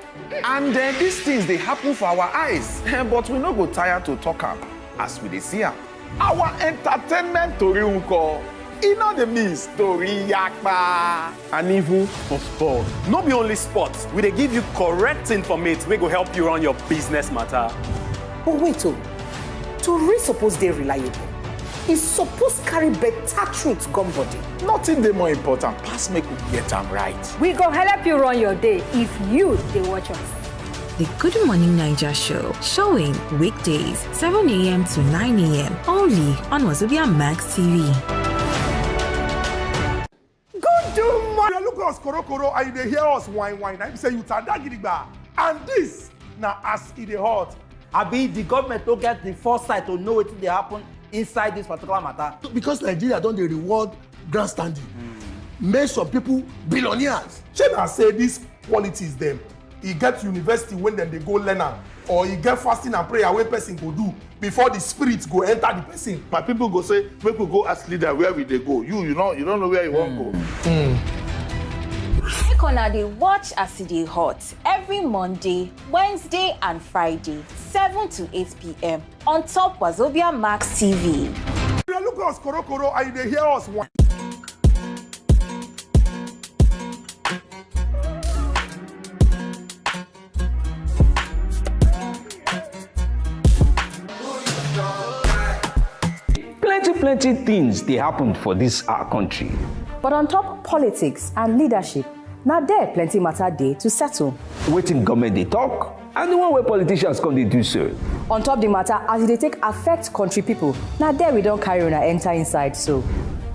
And these things, they happen for our eyes. But we no go tired to talk am as we dey see am. Our entertainment tori unko. E no dey miss tori yakpa. And even for sport. No be only sports. We dey give you correct information wey go help you run your business matter. But wait, tori suppose dey reliable. E suppose carry better truth come body. Nothing dey more important pass make we get am right. We go help you run your day if you dey watch us. The Gudu Morning Naija Show, showing weekdays 7 a.m. to 9 a.m. only on wazobiamax TV. Gudu morning. Look us koro and you dey hear us whine. I say you tada gidigba. And this na as e dey hot. Abi the government don't get the foresight to know wetin dey happen inside this particular matter. Because Nigeria don't dey reward grandstanding. Make some people billionaires. Shey say these qualities them. E get university when dem dey go learn am, or e get fasting and prayer wey person go do before the spirit go enter the person. My people go say make we go ask leader where we dey go. You don't know where you wan go. Make una dey watch as e dey hot every Monday, Wednesday and Friday 7 to 8 p.m. on top wazobiamax TV. Look us koro and you dey hear us whine. Plenty things they happen for this our country. But on top politics and leadership, now there plenty matter dey to settle. Wetin government they talk, and the one where politicians come dey do so. On top the matter, as they take affect country people, now there we don't carry on enter inside so.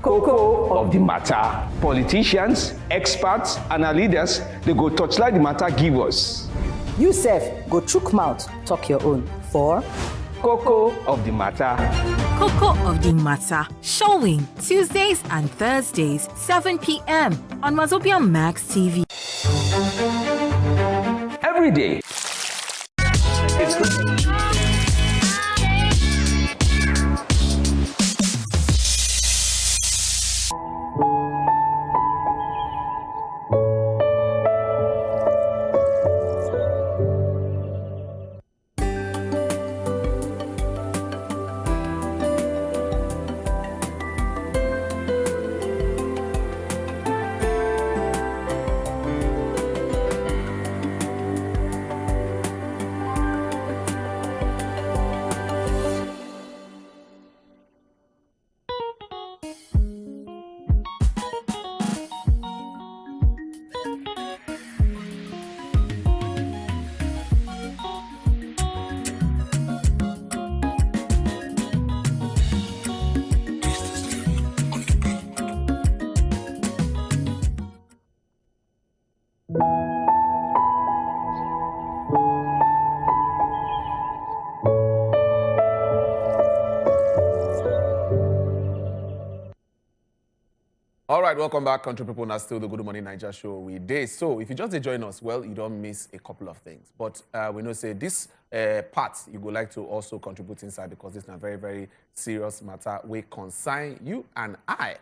Cocoa of the matter. Politicians, experts, and our leaders, they go touchlight the matter give us. You sef, go chook mouth, talk your own. For Cocoa of the matter. Cocoa of the Matter, showing Tuesdays and Thursdays, 7 p.m. on wazobiamax TV. Every day. All right, welcome back, country people. Now still the Gudu Morning Naija Show we day. So if you just join us, well, you don't miss a couple of things. But we know say this part you would like to also contribute inside because it's a very, very serious matter. We consign you and I.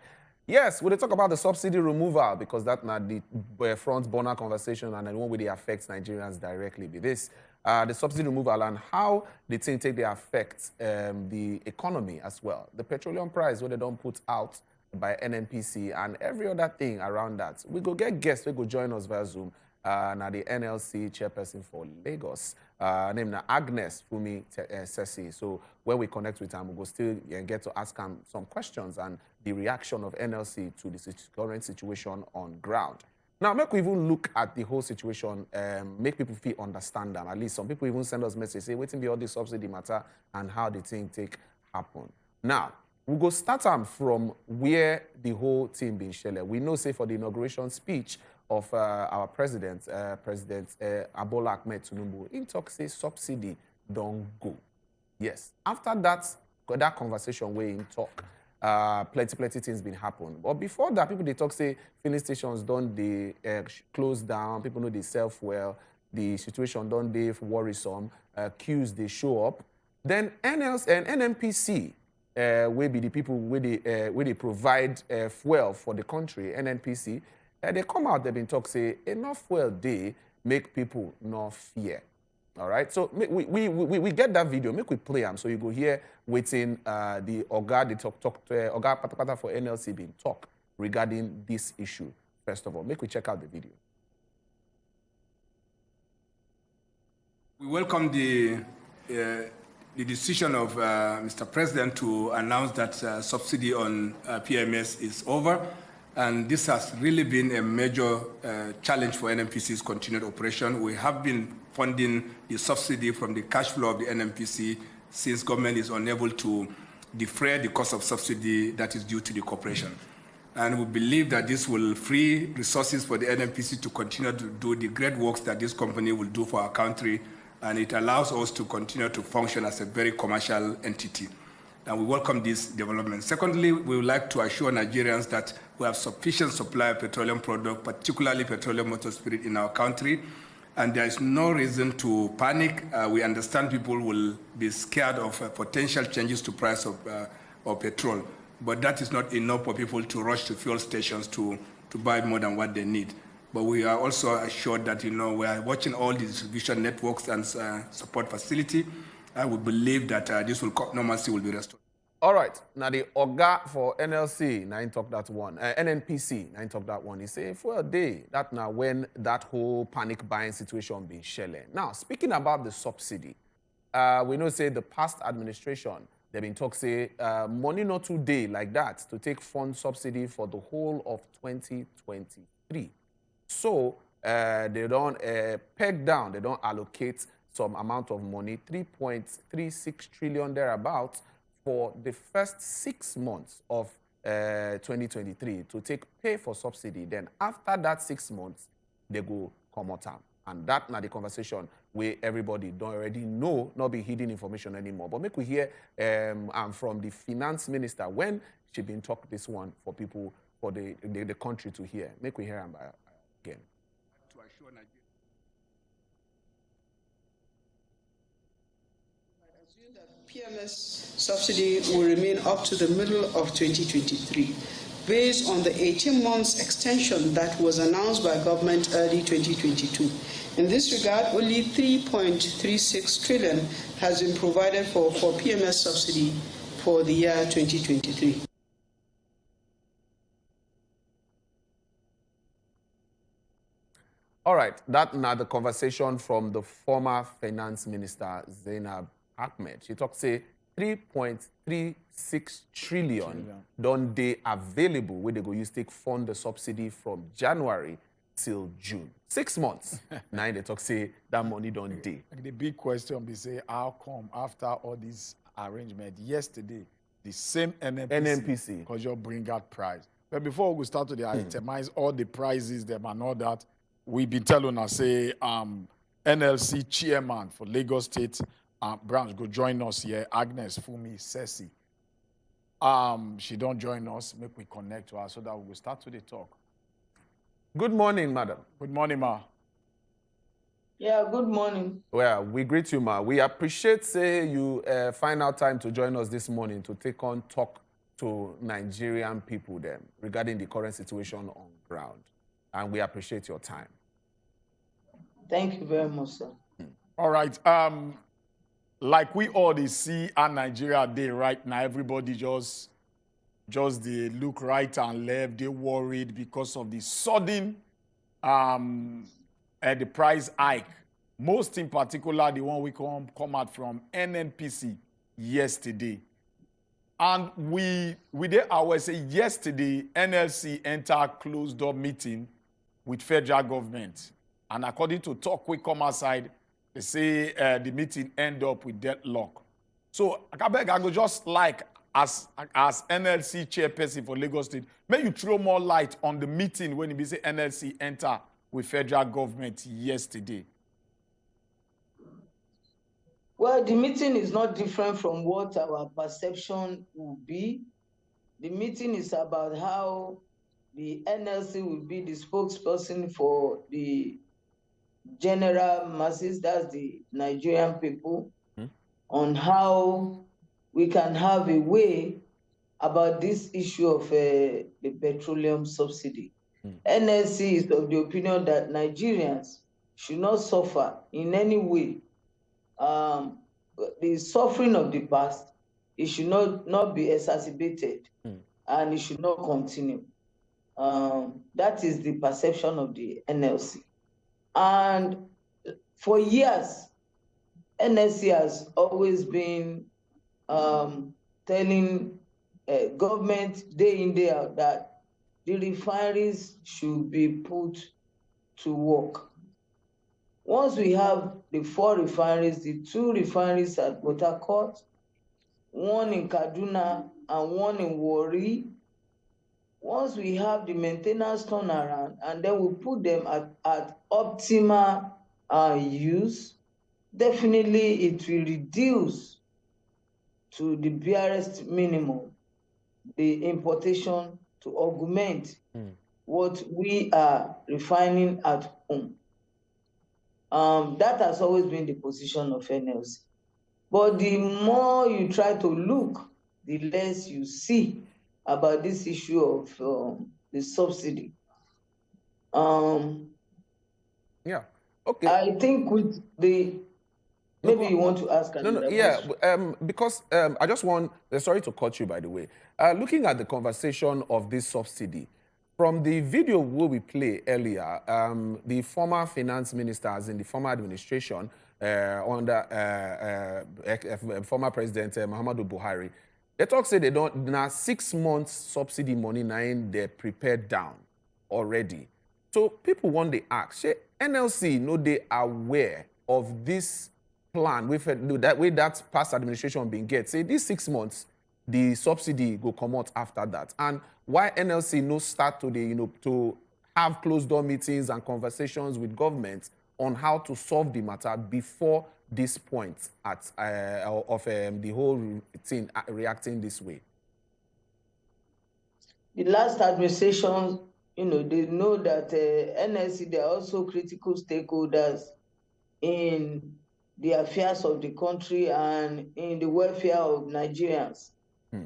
Yes, we'll talk about the subsidy removal because that's not the front burner conversation and the one where they affect Nigerians directly. Be this the subsidy removal and how the thing take the affect the economy as well. The petroleum price, what they don't put out by NNPC and every other thing around that. We go get guests, we go join us via Zoom. Now the NLC chairperson for Lagos, named na Agnes Fumi Sesi. So when we connect with him, we go still get to ask him some questions and the reaction of NLC to the current situation on ground. Now, make we even look at the whole situation, make people feel understand them. At least some people even send us messages, say, waiting be all the subsidy matter and how the thing take happen. Now, we go start from where the whole thing been shared. We know, say, for the inauguration speech of our president, President Bola Ahmed Tinubu, in talk say subsidy don't go. Yes. After that conversation where in talk, plenty things been happen. But before that, people they talk say filling stations don't they close down. People know they self well. The situation don't they worrisome. Queues they show up. Then NNPC. Will be the people where they provide fuel for the country, NNPC, they come out, they've been talk say enough fuel they make people not fear. All right, so we get that video, make we play them so you go hear waiting the Oga, the talk Oga Patapata for NLC being talk regarding this issue. First of all, make we check out the video. We welcome the decision of Mr. President to announce that subsidy on PMS is over. And this has really been a major challenge for NNPC's continued operation. We have been funding the subsidy from the cash flow of the NNPC since government is unable to defray the cost of subsidy that is due to the corporation. And we believe that this will free resources for the NNPC to continue to do the great works that this company will do for our country, and it allows us to continue to function as a very commercial entity. And we welcome this development. Secondly, we would like to assure Nigerians that we have sufficient supply of petroleum product, particularly petroleum motor spirit in our country, and there is no reason to panic. We understand people will be scared of potential changes to price of petrol, but that is not enough for people to rush to fuel stations to buy more than what they need. But we are also assured that, we are watching all the distribution networks and support facility. And we believe that normalcy will be restored. All right. Now, the Oga for NLC, now talk that one. NNPC, now talk that one. He say, for a day, that now when that whole panic buying situation be shelling. Now, speaking about the subsidy, we know, say, the past administration, they've been talk, say, money not today like that to take fund subsidy for the whole of 2023. So they don't peg down, they don't allocate some amount of money, 3.36 trillion thereabouts, for the first 6 months of 2023 to take pay for subsidy. Then after that 6 months, they go come out. And that now the conversation where everybody don't already know, not be hidden information anymore. But make we hear from the finance minister when she been talk this one for people, for the country to hear. Make we hear him again. To assure Nigeria. PMS subsidy will remain up to the middle of 2023, based on the 18 months extension that was announced by government early 2022. In this regard, only 3.36 trillion has been provided for PMS subsidy for the year 2023. All right, that now the conversation from the former finance minister, Zainab Ahmed. She talks, say, 3.36 trillion don't they available where they go use take fund the subsidy from January till June. 6 months. Now they talk, say, that money don't day. The big question be say, how come after all this arrangement yesterday, the same NNPC because you bring out price. But before we start to itemize all the prices, them and all that, we been telling us, say, NLC chairman for Lagos State branch go join us here, Agnes Fumi Sesi. She don't join us, make we connect to her so that we will start to the talk. Good morning, madam. Good morning, ma. Yeah, good morning. Well, we greet you, ma. We appreciate, say, you find out time to join us this morning to take on talk to Nigerian people then regarding the current situation on ground. And we appreciate your time. Thank you very much, sir. All right. Like we all they see at Nigeria day right now, everybody just they look right and left. They worried because of the sudden the price hike. Most in particular, the one we come out from NNPC yesterday. And we did our say yesterday, NLC entered closed door meeting with federal government. And according to talk we come outside, they say the meeting end up with deadlock. So I go just like as NLC chairperson for Lagos State, may you throw more light on the meeting when you say NLC enter with federal government yesterday. Well, the meeting is not different from what our perception will be. The meeting is about how the NLC will be the spokesperson for the general masses, that's the Nigerian people, on how we can have a way about this issue of the petroleum subsidy. NLC is of the opinion that Nigerians should not suffer in any way. The suffering of the past, it should not be exacerbated and it should not continue. That is the perception of the NLC. And for years, NLC has always been telling government day in, day out that the refineries should be put to work. Once we have the 4 refineries, the 2 refineries at Port Harcourt, 1 in Kaduna and 1 in Warri, once we have the maintenance turnaround and then we put them at optimal use, definitely it will reduce to the barest minimum the importation to augment what we are refining at home. That has always been the position of NLC. But the more you try to look, the less you see about this issue of the subsidy. Yeah, okay. I think with the, maybe you want to ask another question. Because I just want, sorry to cut you by the way, looking at the conversation of this subsidy, from the video we play earlier, the former finance ministers in the former administration under former President Muhammadu Buhari, they talk say they don't, now 6 months subsidy money now they're prepared down already. So people want to ask, say NLC know they aware of this plan with that way that past administration been get. Say these 6 months, the subsidy go come out after that. And why NLC no start to the, to have closed door meetings and conversations with government on how to solve the matter before this point of the whole thing reacting this way? The last administration, they know that NLC, they are also critical stakeholders in the affairs of the country and in the welfare of Nigerians.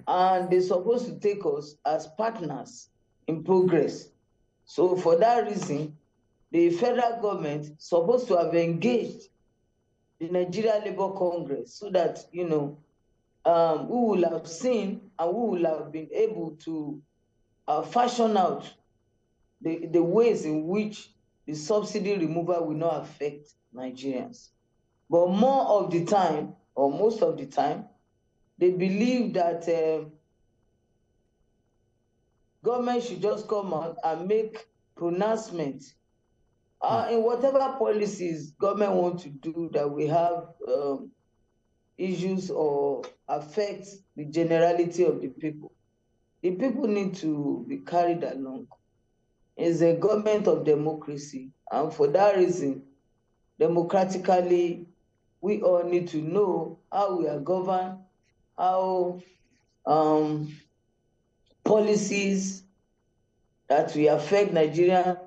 And they're supposed to take us as partners in progress. So for that reason, the federal government is supposed to have engaged the Nigerian Labour Congress so that, we will have seen and we will have been able to fashion out the ways in which the subsidy removal will not affect Nigerians. But more of the time, or most of the time, they believe that government should just come out and make pronouncements in whatever policies government want to do that we have issues or affect the generality of the people. The people need to be carried along. It's a government of democracy. And for that reason, democratically, we all need to know how we are governed, how policies that will affect Nigeria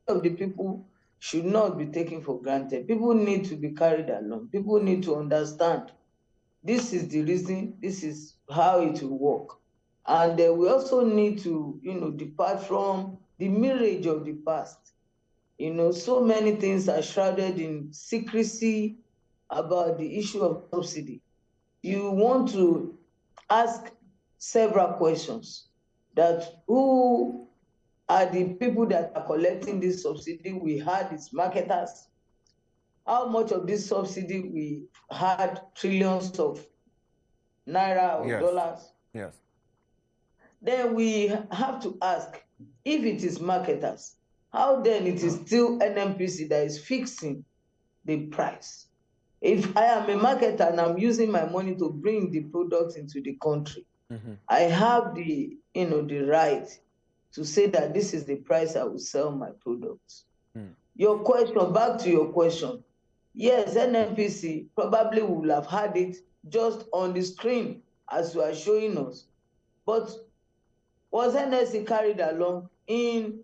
of the people should not be taken for granted. People need to be carried along. People need to understand this is the reason, this is how it will work. And we also need to, depart from the mirage of the past. So many things are shrouded in secrecy about the issue of subsidy. You want to ask several questions. That who are the people that are collecting this subsidy? We had its marketers. How much of this subsidy we had trillions of naira or dollars? Yes. Then we have to ask, if it is marketers, how then it is still NNPC that is fixing the price? If I am a marketer and I'm using my money to bring the products into the country, I have the, the right to say that this is the price I will sell my products. Your question, back to your question. Yes, NNPC probably will have had it just on the screen as you are showing us. But was NLC carried along in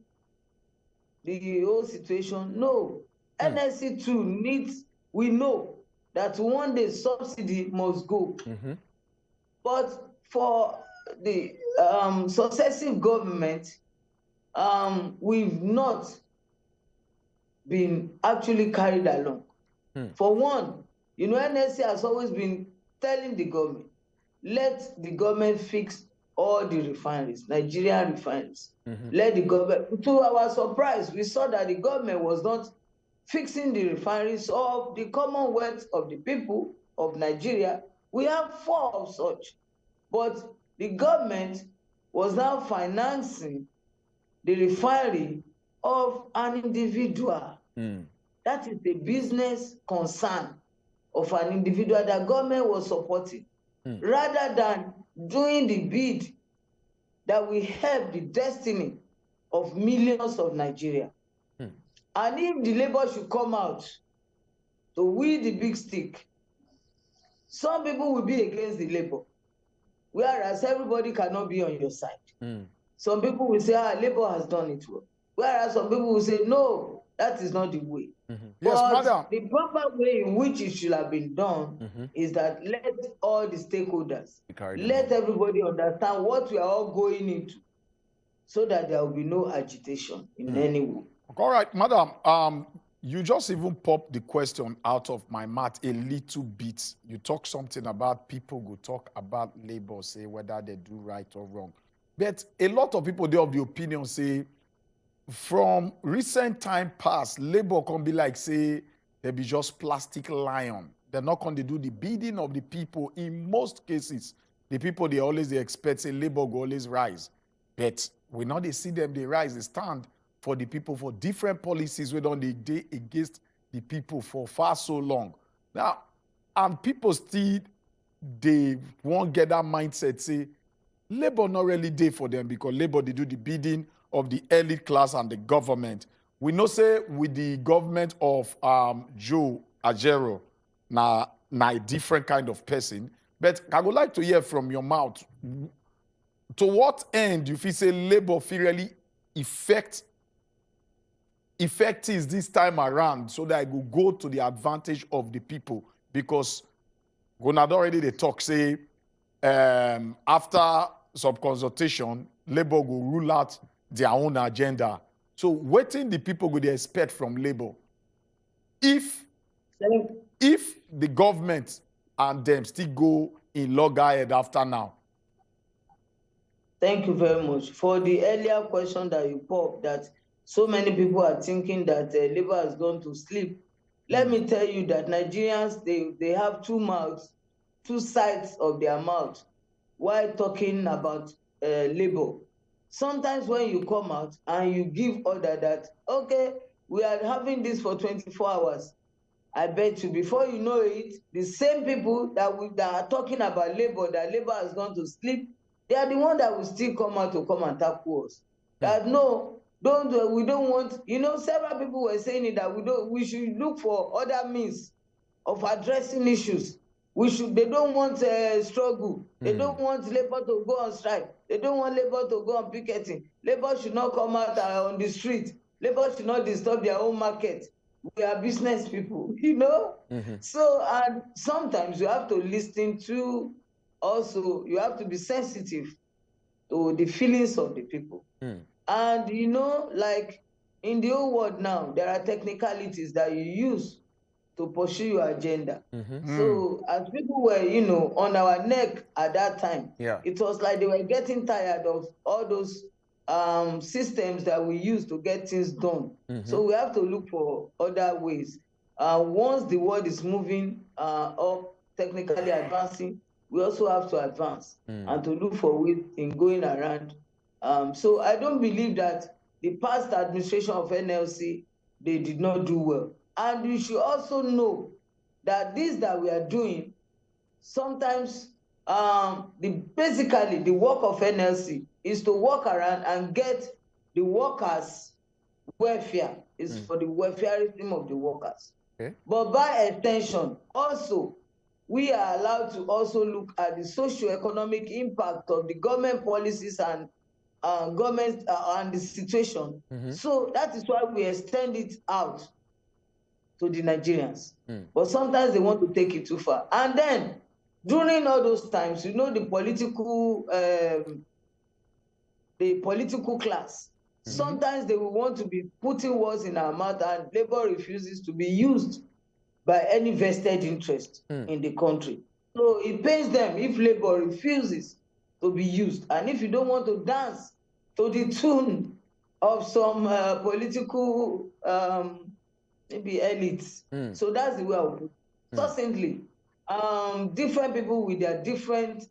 the whole situation? No. NLC too needs, we know that one day subsidy must go. But for the successive government, we've not been actually carried along. For one, NLC has always been telling the government, let the government fix all the refineries, Nigerian refineries. Let the government, to our surprise, we saw that the government was not fixing the refineries of the commonwealth of the people of Nigeria. We have 4 of such. But the government was now financing the refinery of an individual. That is the business concern of an individual that government was supporting, rather than doing the bid that will help the destiny of millions of Nigeria. And if the labor should come out to wield the big stick, some people will be against the labor, whereas everybody cannot be on your side. Some people will say, labor has done it well, whereas some people will say, no, that is not the way. Yes, but madam. The proper way in which it should have been done is that let all the stakeholders, let everybody understand what we are all going into, so that there will be no agitation in any way. All right, madam, you just even popped the question out of my mouth a little bit. You talk something about people go talk about labor, say whether they do right or wrong. But a lot of people, they have the opinion, say, from recent time past, labor can be like, say, they be just plastic lion. They're not going to do the bidding of the people. In most cases, the people, they expect, say, labor go always rise. But we know they see them, they rise, they stand for the people for different policies we don't dey against the people for far so long. Now, and people still, they won't get that mindset, say, Labour not really dey for them because Labour, they do the bidding of the elite class and the government. We know, say, with the government of Joe Ajero, na a different kind of person. But I would like to hear from your mouth, to what end you feel say Labour feel really effective this time around so that it will go to the advantage of the people? Because Gonad already they talk, say, after some consultation, Labour will rule out their own agenda. So waiting the people would expect from Labour. If the government and them still go in loggerhead after now. Thank you very much. For the earlier question that you popped, that so many people are thinking that Labour has gone to sleep. Let me tell you that Nigerians, they have two mouths, two sides of their mouth while talking about Labour. Sometimes when you come out and you give order that, okay, we are having this for 24 hours, I bet you before you know it, the same people that are talking about Labour, that Labour has gone to sleep, they are the ones that will still come out to come and tackle us. That no, we don't want, several people were saying it, that we should look for other means of addressing issues. They don't want struggle. They don't want Labour to go on strike. They don't want Labour to go on picketing. Labour should not come out on the street. Labour should not disturb their own market. We are business people, So, and sometimes you have to listen to, also, you have to be sensitive to the feelings of the people. And, like in the whole world now, there are technicalities that you use to pursue your agenda. So as people were, on our neck at that time, it was like they were getting tired of all those systems that we use to get things done. So we have to look for other ways. Once the world is moving up, technically advancing, we also have to advance and to look for ways in going around. So I don't believe that the past administration of NLC, they did not do well. And you should also know that this that we are doing, sometimes basically the work of NLC is to walk around and get the workers' welfare. It's for the welfareism of the workers. But by extension, also, we are allowed to also look at the socio-economic impact of the government policies and government and the situation. So that is why we extend it out to the Nigerians. But sometimes they want to take it too far. And then, during all those times, the political class, sometimes they will want to be putting words in our mouth, and Labour refuses to be used by any vested interest in the country. So it pains them if Labour refuses to be used. And if you don't want to dance to the tune of some political maybe elites. So that's the way I would put it. Succinctly, different people with their different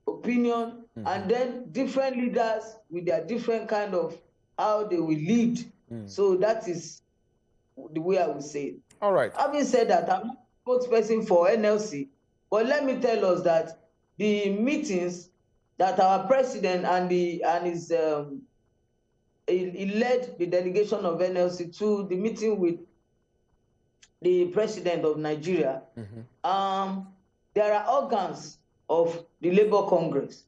opinion, and then different leaders with their different kind of how they will lead. So that is the way I would say it. All right. Having said that, I'm not a spokesperson for NLC, but let me tell us that the meetings that our president and his he led the delegation of NLC to the meeting with the president of Nigeria. There are organs of the Labour Congress.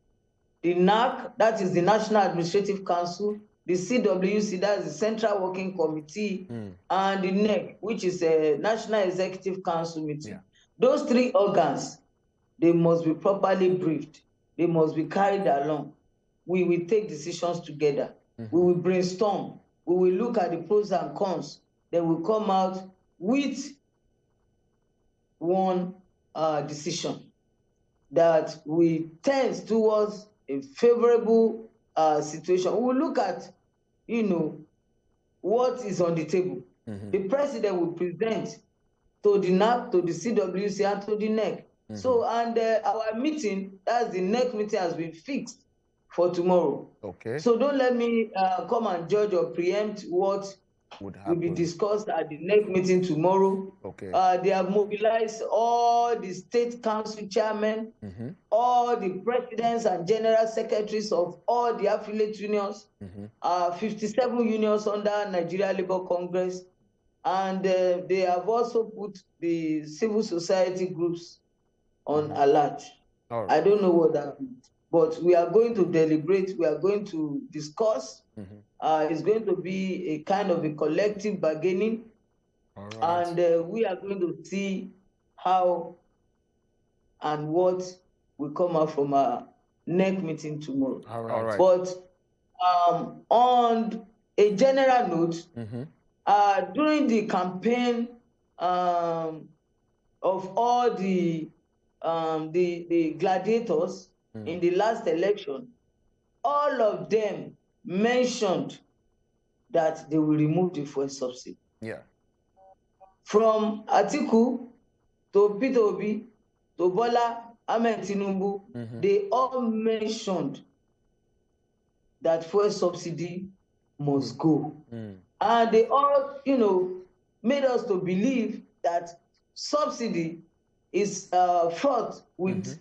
The NAC, that is the National Administrative Council, the CWC, that is the Central Working Committee, and the NEC, which is a National Executive Council meeting. Those three organs, they must be properly briefed. They must be carried along. We will take decisions together. We will brainstorm. We will look at the pros and cons. Then we'll come out with one decision that we tend towards a favorable situation. We will look at, what is on the table. The president will present to the NAC, to the CWC, and to the NEC. So, and our meeting, that's the NEC meeting, has been fixed for tomorrow. Okay. So don't let me come and judge or preempt what will be discussed at the next meeting tomorrow. Okay. They have mobilized all the state council chairmen, all the presidents and general secretaries of all the affiliate unions, 57 unions under Nigeria Labour Congress, and they have also put the civil society groups on alert. All right. I don't know what that means, but we are going to deliberate, we are going to discuss. It's going to be a kind of a collective bargaining, and we are going to see how and what will come out from our next meeting tomorrow. All right. But on a general note, during the campaign of all the gladiators in the last election, all of them mentioned that they will remove the fuel subsidy. Yeah. From Atiku to Peter Obi to Bola Ahmed Tinubu, they all mentioned that fuel subsidy must go. And they all, made us to believe that subsidy is fraught with,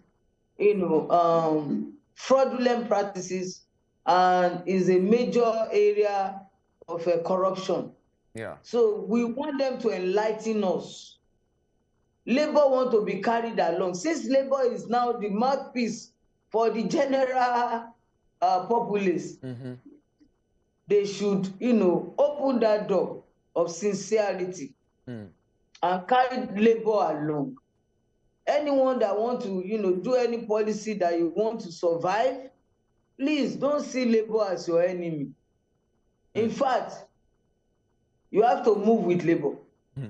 fraudulent practices and is a major area of corruption. Yeah. So we want them to enlighten us. Labour want to be carried along. Since Labour is now the mouthpiece for the general populace, they should, open that door of sincerity and carry Labour along. Anyone that want to, do any policy that you want to survive, please don't see Labour as your enemy. In fact, you have to move with Labour.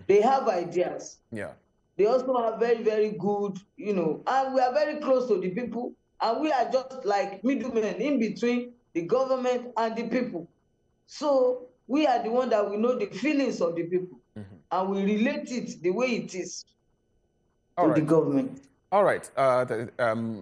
They have ideas. Yeah. They also have very, very good, and we are very close to the people, and we are just like middlemen in between the government and the people. So we are the one that we know the feelings of the people, and we relate it the way it is to the government. All right.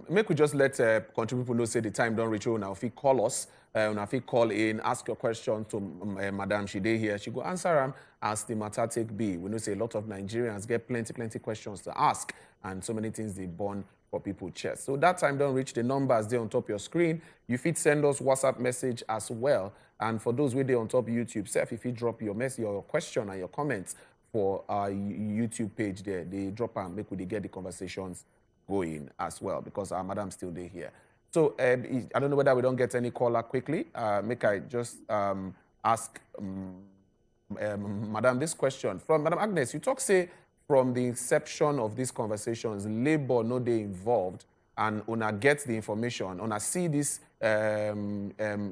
Make we just let country people know, say the time don't reach. Now, if you call us, if you call in, ask your question to Madam Shide here, she go answer them as the matter take be. We know say a lot of Nigerians get plenty questions to ask, and so many things they born for people chest. So that time don't reach. The numbers there on top of your screen. You fit send us WhatsApp message as well. And for those with there on top of YouTube, if you drop your message, your question and your comments for our YouTube page there, they drop and make we get the conversations going as well, because our madam still there here. So I don't know whether we don't get any caller quickly. Make I just ask Madam this question. From Madam Agnes, you talk say from the inception of these conversations, Labour no they involved, and una get the information, una see this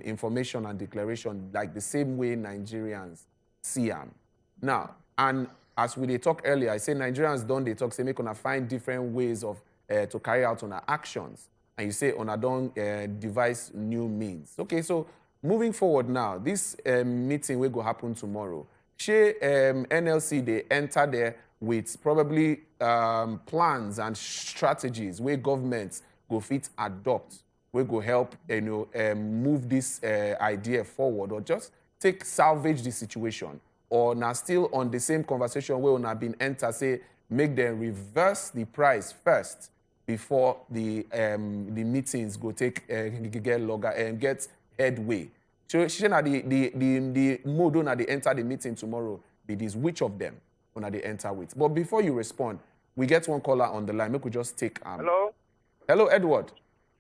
information and declaration like the same way Nigerians see them. Now, and as we talk earlier, I say Nigerians don't they talk, say make una find different ways of to carry out on our actions. And you say on don't devise new means. Okay, so moving forward now, this meeting will go happen tomorrow. NLC, they enter there with probably plans and strategies where governments go fit adopt, we go help move this idea forward, or just salvage the situation. Or now still on the same conversation where una been enter, say make them reverse the price first before the meetings go get longer and get headway. So the mode on they enter the meeting tomorrow be this, which of them on they enter with. But before you respond, we get one caller on the line. We could just take Hello. Hello, Edward.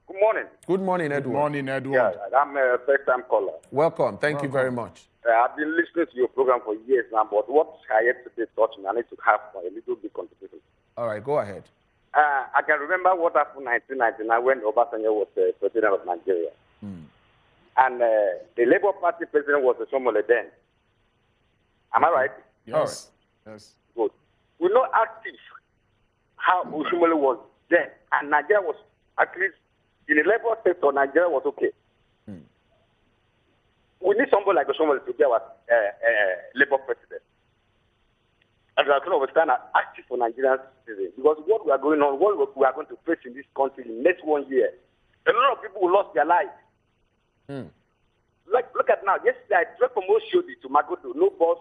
Good morning. Good morning, Edward. Good morning, Edward. Yeah, I'm a first-time caller. Welcome. Thank you very much. I've been listening to your program for years now, but what I had today taught me, I need to have a little bit contribution. All right, go ahead. I can remember what happened in 1999 when Obasanjo was the president of Nigeria. And the Labour Party president was Shomole then. Am I right? Yes. Yes. Good. We know active how Shomole was then, and Nigeria was at least in the Labour sector. Nigeria was okay. We need somebody like Shomole to be our Labour president. And we are going to understand active for Nigerian citizens, because what we are going on, what we are going to face in this country in the next 1 year, a lot of people will lose their lives. Look at now. Yesterday, I drove from Oshodi to Magodo, no bus.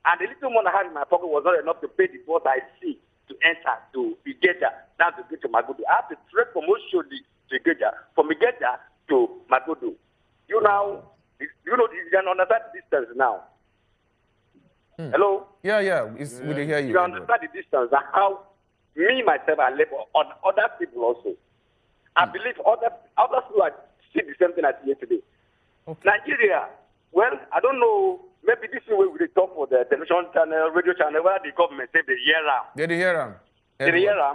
And the little money I had in my pocket was not enough to pay the bus I see to enter to Igeja, now to get to Magodo. I have to trek from Oshodi to Igeja, from Igeja to Magodo. You can understand the distance now. Hello? Yeah. We can hear you. You understand the distance and how me, myself, I live on other people also. I believe other people see the same thing as yesterday. Okay. Nigeria, well, I don't know, maybe this is where we talk for the television channel, radio channel, where the government say they hear them. They hear them.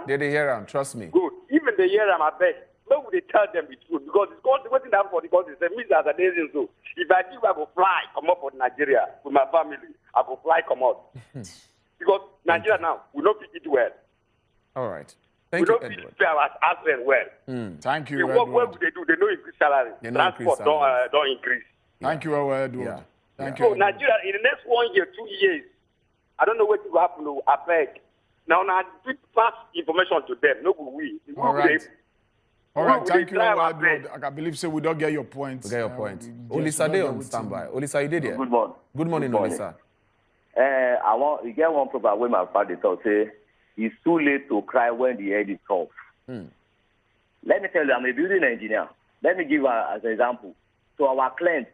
They hear them, trust me. Good. Even they hear them, I bet. Where would they tell them the truth? Because it's going to waiting down for the country. Say, me as a day so. If I think I will fly, come up for Nigeria with my family, I will fly, come out. Because Nigeria now, we don't fit it well. All right. Thank you, Edward. We don't fit as well. Thank you, What would they do? They don't increase salary. Transport don't increase. Thank you, Edward. Yeah. Thank So you. Nigeria, in the next 1 year, 2 years, I don't know what will happen to APEC. Now, pass information to them. No, we. All right. All right, thank you, Edward. I believe so. We don't get your point. We get your point. Olisa, they on standby. Olisa, you did it. Good morning. Good morning, Olisa. You get one program where my father thought say it's too late to cry when the head is off. Let me tell you, I'm a building engineer. Let me give as an example. So our clients,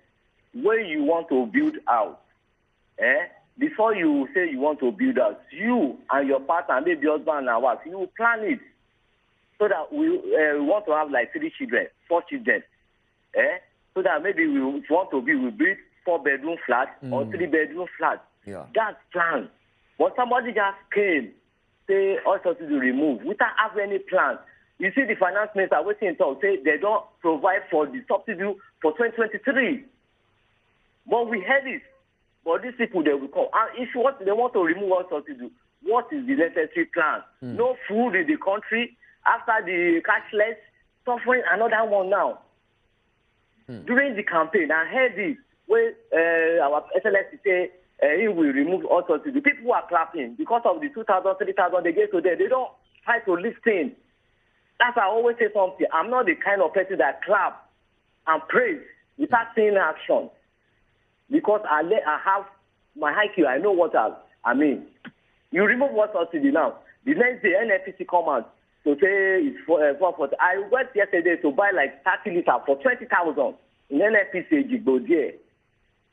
when you want to build out, before you say you want to build out, you and your partner, maybe husband and wife, you plan it so that we want to have like 3 children, 4 children, so that maybe we want to build 4-bedroom flat or 3-bedroom flat. Yeah. That's plan. But somebody just came, say all subsidies to remove without having any plan. You see the finance minister waiting to say they don't provide for the subsidy for 2023. But we heard it. But these people, they will come. And if they want to remove all subsidy, what is the necessary plan? No food in the country. After the cashless, suffering another one now. During the campaign, I heard this where our SLS say he will remove all subsidy. People are clapping because of the 2,000, 3,000 they get today. They don't try to listen. That's why I always say something. I'm not the kind of person that clap and praise without seeing action. Because I have my IQ. I know what I mean. You remove what subsidy now. The next day, NNPC come out to say it's for. I went yesterday to buy like 30 liters for 20,000 in NNPC Jigbo.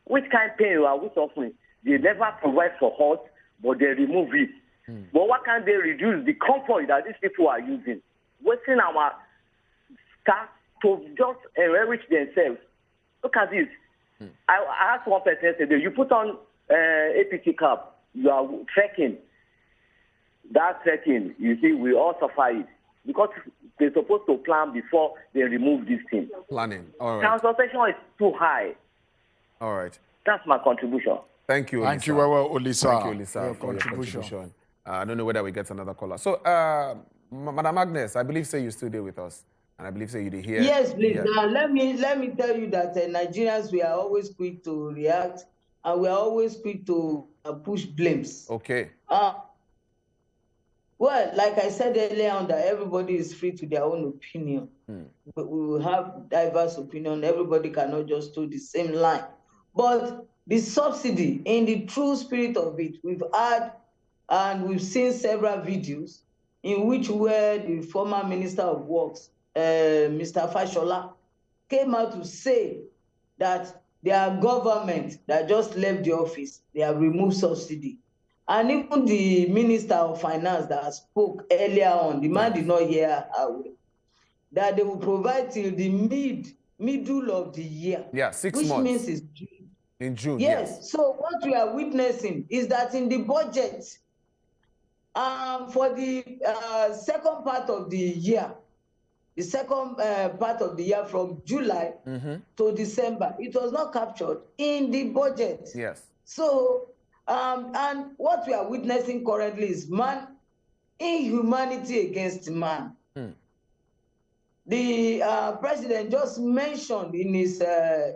Which kind of pain are we suffering? They never provide for us, but they remove it. But what can they reduce the comfort that these people are using? Wasting our staff to just enrich themselves. Look at this. I asked one person yesterday, you put on APT cap, you are trekking. That trekking, you see, we all suffer it. Because they're supposed to plan before they remove this thing. Planning, all right. Transportation is too high. All right. That's my contribution. Thank you, Olisa. Thank you, Olisa. Thank you, Olisa, for your contribution. I don't know whether we get another caller. So, Madam Agnes, I believe say you still there with us. And I believe say you did hear. Yes, please. Now, let me tell you that Nigerians, we are always quick to react and we are always quick to push blames. Okay. Well, like I said earlier on, that everybody is free to their own opinion. But we will have diverse opinion. Everybody cannot just do the same line. But the subsidy, in the true spirit of it, we've had and we've seen several videos in which where the former Minister of Works, Mr. Fashola, came out to say that their government that just left the office, they have removed subsidy. And even the Minister of Finance that spoke earlier on, the man did not hear that they will provide till the middle of the year. Yeah, 6 months. Which means it's June. In June, yes. So what we are witnessing is that in the budget, for the second part of the year, from July to December, it was not captured in the budget. Yes. So, and what we are witnessing currently is inhumanity against man. The president just mentioned in his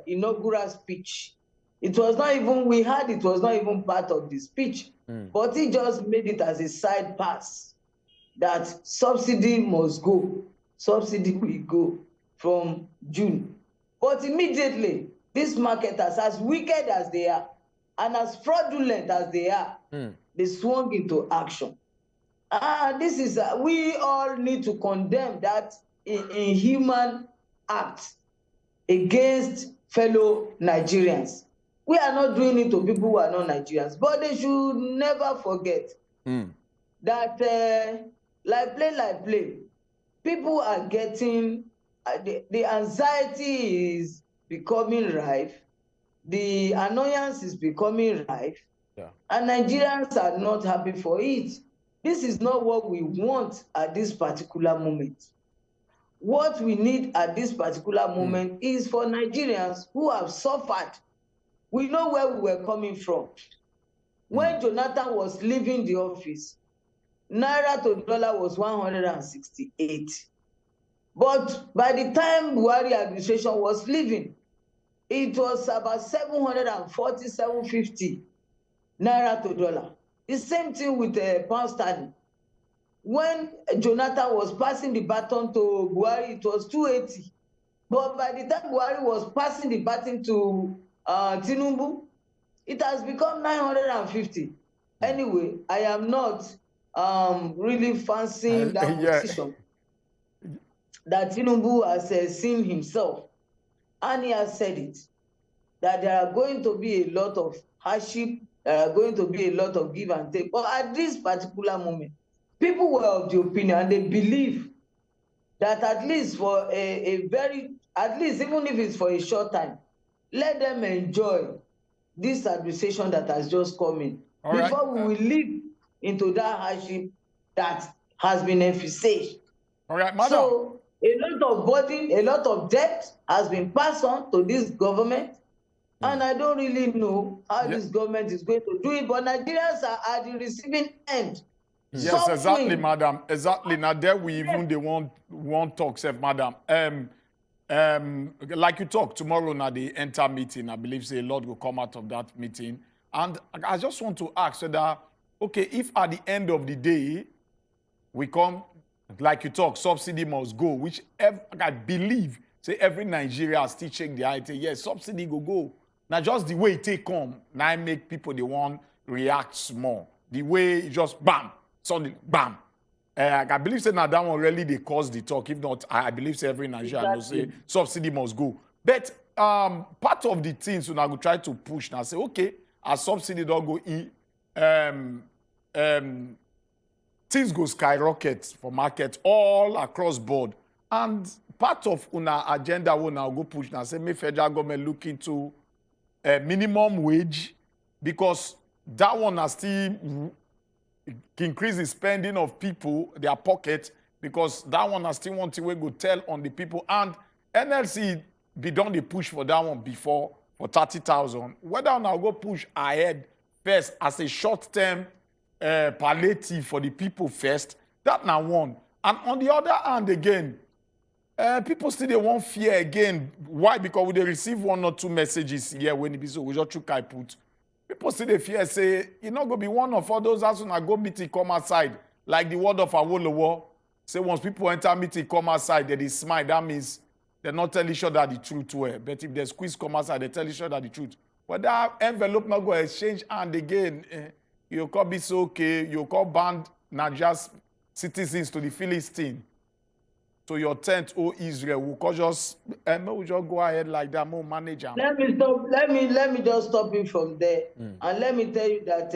inaugural speech, it was not even part of the speech, but he just made it as a side pass that subsidy must go. Subsidy will go from June. But immediately, these marketers, as wicked as they are, and as fraudulent as they are, they swung into action. This is, we all need to condemn that inhuman act against fellow Nigerians. We are not doing it to people who are not Nigerians, but they should never forget that, like play, people are getting, the anxiety is becoming rife, the annoyance is becoming rife, and Nigerians are not happy for it. This is not what we want at this particular moment. What we need at this particular moment is for Nigerians who have suffered. We know where we were coming from. When Jonathan was leaving the office, Naira to dollar was 168. But by the time Buhari administration was leaving, it was about 740, 750 Naira to dollar. The same thing with pound sterling. When Jonathan was passing the baton to Buhari, it was 280. But by the time Buhari was passing the baton to Tinubu, it has become 950. Anyway, I am not really fancying that position that Tinubu has seen himself. And he has said it, that there are going to be a lot of hardship, there are going to be a lot of give and take. But at this particular moment, people were of the opinion, and they believe that at least for at least even if it's for a short time, let them enjoy this administration that has just come in before we will live into that hardship that has been envisaged. All right, madam. So a lot of burden, a lot of debt has been passed on to this government, and I don't really know how this government is going to do it, but Nigerians are at the receiving end. Yes, exactly, madam. Exactly. Now there we even they want talk, sef, madam. Like you talk tomorrow now the enter meeting. I believe say a lot will come out of that meeting. And I just want to ask whether, okay, if at the end of the day we come, like you talk, subsidy must go, which I believe say every Nigeria still check the IT. Yes, subsidy go. Now just the way it take come, now I make people they want react more. The way it just bam. Suddenly, bam. I believe say now that one really they cause the talk. If not, I believe say every Nigerian will say subsidy must go. But part of the things when I go try to push now say, okay, as subsidy don't go in, things go skyrocket for market all across board. And part of una agenda will now go push now say, may federal government look into minimum wage, because that one has still increase the spending of people, their pocket, because that one has still want to go tell on the people. And NLC be done the push for that one before for 30,000. Whether now go push ahead first as a short-term palliative for the people first, that now one. And on the other hand again, people still they want fear again. Why? Because they receive one or two messages here when it be so we just took I put. People see the fear say, you're not going to be one of all those as soon as go meeting come outside. Like the word of Awolowo. Say once people enter meeting come outside, they smile. That means they're not telling each other the truth. But if they squeeze come outside, they tell each other the truth. But that envelope not go exchange and again, you can't be so okay. You can't ban Nigeria's citizens to the Philistine. To your tent, oh Israel, we just go ahead like that, more manage them. Let me stop. Let me just stop you from there, and let me tell you that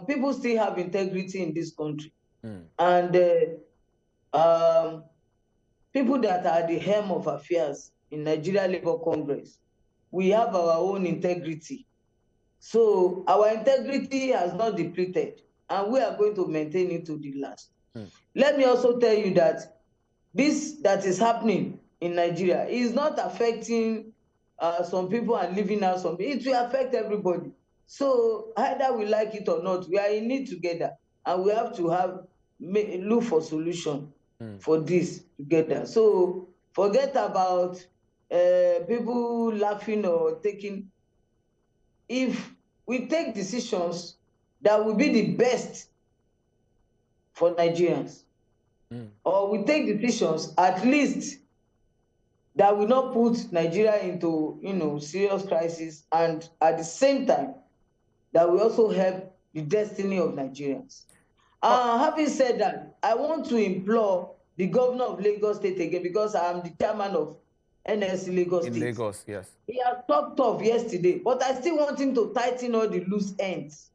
people still have integrity in this country, and people that are the helm of affairs in Nigeria Labour Congress, we have our own integrity. So our integrity has not depleted, and we are going to maintain it to the last. Let me also tell you that this that is happening in Nigeria is not affecting some people and leaving out some people. It will affect everybody. So either we like it or not, we are in it together, and we have to look for solution for this together. So forget about people laughing or taking. If we take decisions that will be the best for Nigerians, or we take decisions at least that will not put Nigeria into, serious crisis, and at the same time, that will also help the destiny of Nigerians. Having said that, I want to implore the governor of Lagos State again, because I am the chairman of NSC Lagos State. In Lagos, yes. He has talked tough yesterday, but I still want him to tighten all the loose ends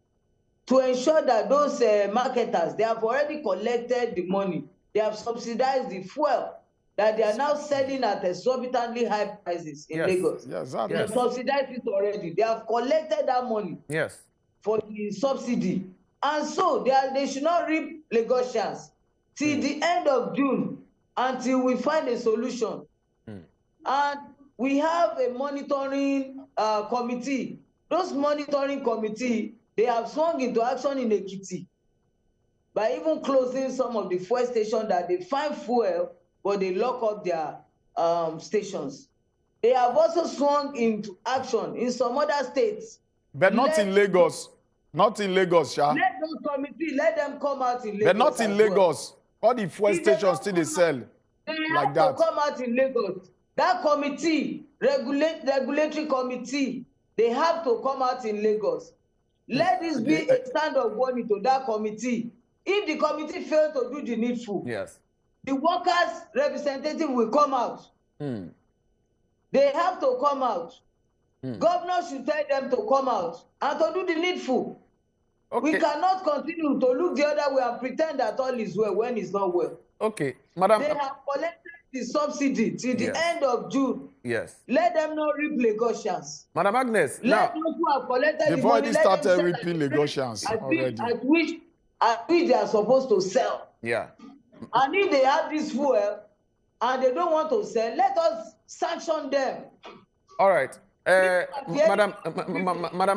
to ensure that those marketers, they have already collected the money. They have subsidized the fuel that they are now selling at exorbitantly high prices in Lagos. Yes, exactly. They have subsidized it already. They have collected that money for the subsidy. And so they should not reap Lagosians till the end of June until we find a solution. And we have a monitoring committee. Those monitoring committee, they have swung into action in Ekiti by even closing some of the fuel stations that they find fuel, but they lock up their stations. They have also swung into action in some other states. But not in Lagos. Not in Lagos, Sha. Let those committees, let them come out in Lagos. But not in Lagos. All the fuel stations still they sell like that. They have to come out in Lagos. That committee, regulatory committee, they have to come out in Lagos. Let this be a stand of warning to that committee. If the committee fails to do the needful, the workers' representative will come out. They have to come out. Governors should tell them to come out and to do the needful. We cannot continue to look the other way and pretend that all is well when it's not well. Okay, Madam. They have collected the subsidy till the end of June. Yes. Let them not reap Lagosians. Madam Agnes, let those who have collected they've the money, already started reaping Lagosians already. At which they are supposed to sell. Yeah. And if they have this fuel and they don't want to sell, let us sanction them. All right. Madam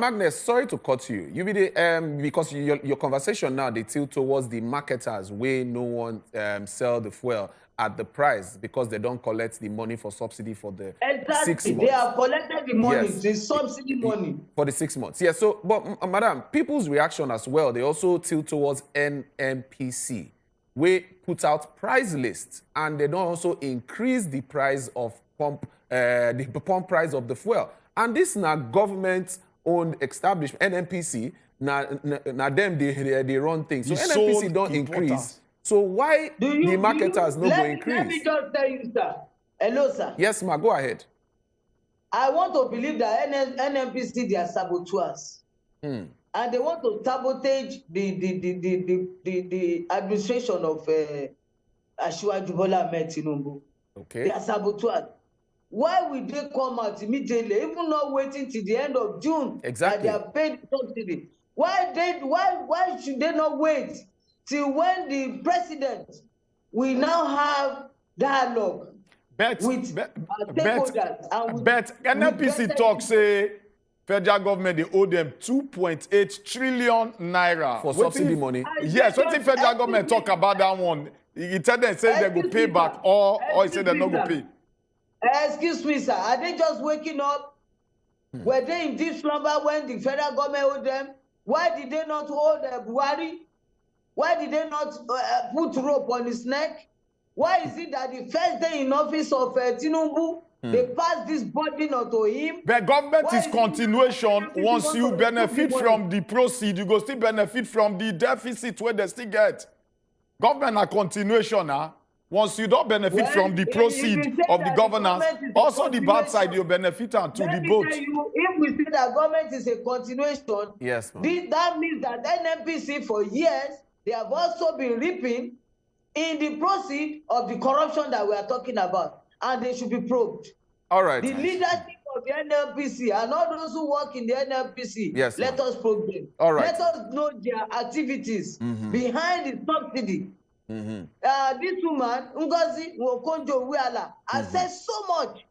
Agnes, sorry to cut you. You be the because your conversation now they tilt towards the marketers where no one sell the fuel at the price because they don't collect the money for subsidy for the 6 months. They have collected the money, the subsidy money for the 6 months. Yeah. So, but Madam, people's reaction as well, they also tilt towards NNPC, where put out price lists and they don't also increase the price of the pump price of the fuel. And this now government-owned establishment, NNPC, now them they run things. So NNPC don't increase. So why the marketers not going to increase? Let me just tell you, sir. Hello, sir. Yes, ma. Go ahead. I want to believe that NNPC, they are saboteurs. And they want to sabotage the administration of Asiwaju Bola Ahmed Tinubu. Okay. They are saboteurs. Why will they come out immediately, even not waiting till the end of June? Exactly. That they are paid subsidy. Why should they not wait till when the president will now have dialogue with stakeholders? But NNPC talk say federal government they owe them 2.8 trillion naira for subsidy money. Yes, what the federal government talk about that one? He tell them say they go pay back or he say they not go pay. Excuse me, sir. Are they just waking up? Were they in deep slumber when the federal government owed them? Why did they not hold Buhari? Why did they not put rope on his neck? Why is it that the first day in office of Tinubu, they passed this burden onto him? The government is continuation. Once you benefit from the proceed, you go still benefit from the deficit where they still get. Government a continuation now. Once you don't benefit from the proceed of the governance, also the bad side you benefit and to the both. If we say that government is a continuation, yes, that means that NNPC for years, they have also been reaping in the proceed of the corruption that we are talking about, and they should be probed. All right. The leadership of the NNPC and all those who work in the NNPC, yes, let us probe them. All right. Let us know their activities behind the subsidy. This woman, Ngozi Wokonjo-Iweala, has said so much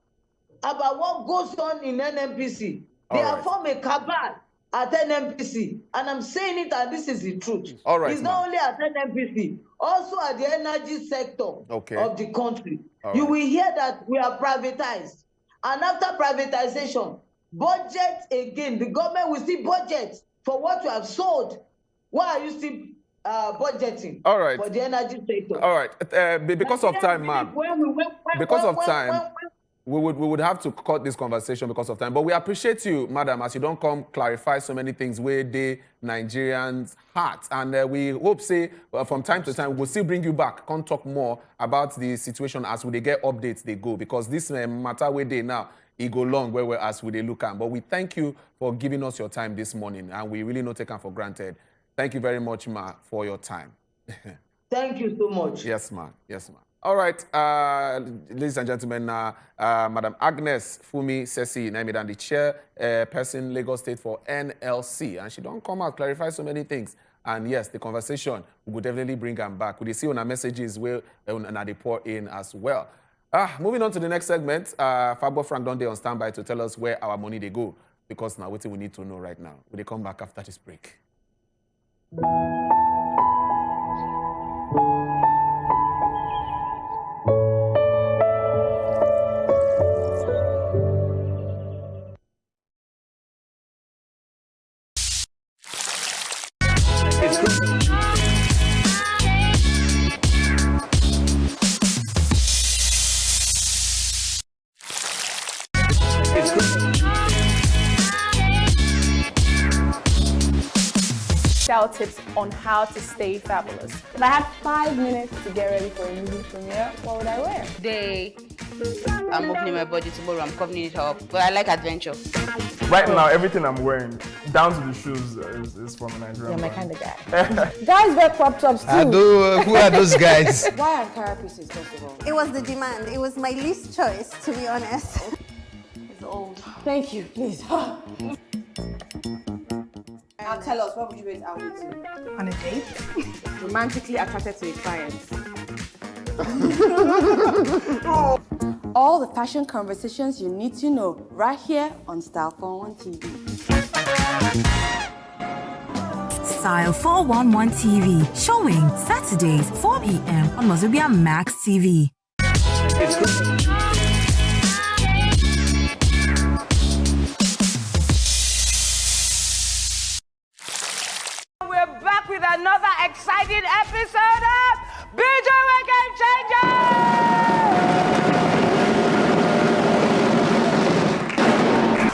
about what goes on in NNPC. They have formed a cabal at NNPC, and I'm saying it, and this is the truth. All right, it's not only at NNPC, also at the energy sector of the country. You will hear that we are privatized, and after privatization, budget again. The government will still budget for what you have sold. Why are you still budgeting for the energy sector? All right. Because of time, ma'am. Because of time. we would have to cut this conversation because of time. But we appreciate you, madam, as you don't come clarify so many things where they Nigerians' heart. And we hope, say, from time to time, we'll still bring you back, come talk more about the situation as we get updates, they go. Because this matter where they now, it go long where we're as we they look at. But we thank you for giving us your time this morning. And we really not take it for granted. Thank you very much, ma, for your time. Thank you so much. Yes, ma. Yes, ma. All right, ladies and gentlemen, Madam Agnes Fumi Sesi, named the chair person Lagos State for NLC, and she don't come out clarify so many things. And yes, the conversation we would definitely bring them back. We see on our messages where they pour in as well. Moving on to the next segment, Fabo Frank Donde on standby to tell us where our money they go, because now what we need to know right now. Will they come back after this break? Tips on how to stay fabulous. If I had 5 minutes to get ready for a movie premiere, what would I wear? I'm opening my body tomorrow, I'm covering it up, but I like adventure. Right now, everything I'm wearing, down to the shoes, is from a Nigerian. You're my kind of guy. Guys wear crop tops too. Who are those guys? Why Ankara pieces, first of all? It was the demand. It was my least choice, to be honest. It's old. Thank you, please. Now tell us, what would you rate out with you? On a date? Romantically attracted to a client. All the fashion conversations you need to know right here on Style 411 TV. Style 411 TV, showing Saturdays 4 p.m. on wazobiamax TV. We're back with another exciting episode of BJ Game Changer!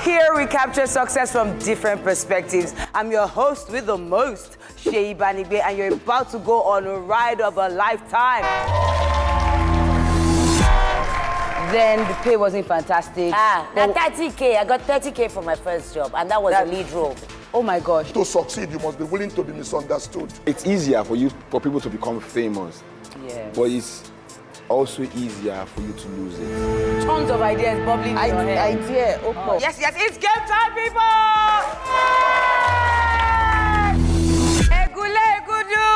Here we capture success from different perspectives. I'm your host with the most, Sheyi Banigbe, and you're about to go on a ride of a lifetime. Then the pay wasn't fantastic. Now 30K, I got 30K for my first job, and that was a lead role. Oh my gosh. To succeed, you must be willing to be misunderstood. It's easier for people to become famous. Yeah. But it's also easier for you to lose it. Tons of ideas bubbling in your head. Idea. Oh. Yes, it's game time, people! Egule Gudu!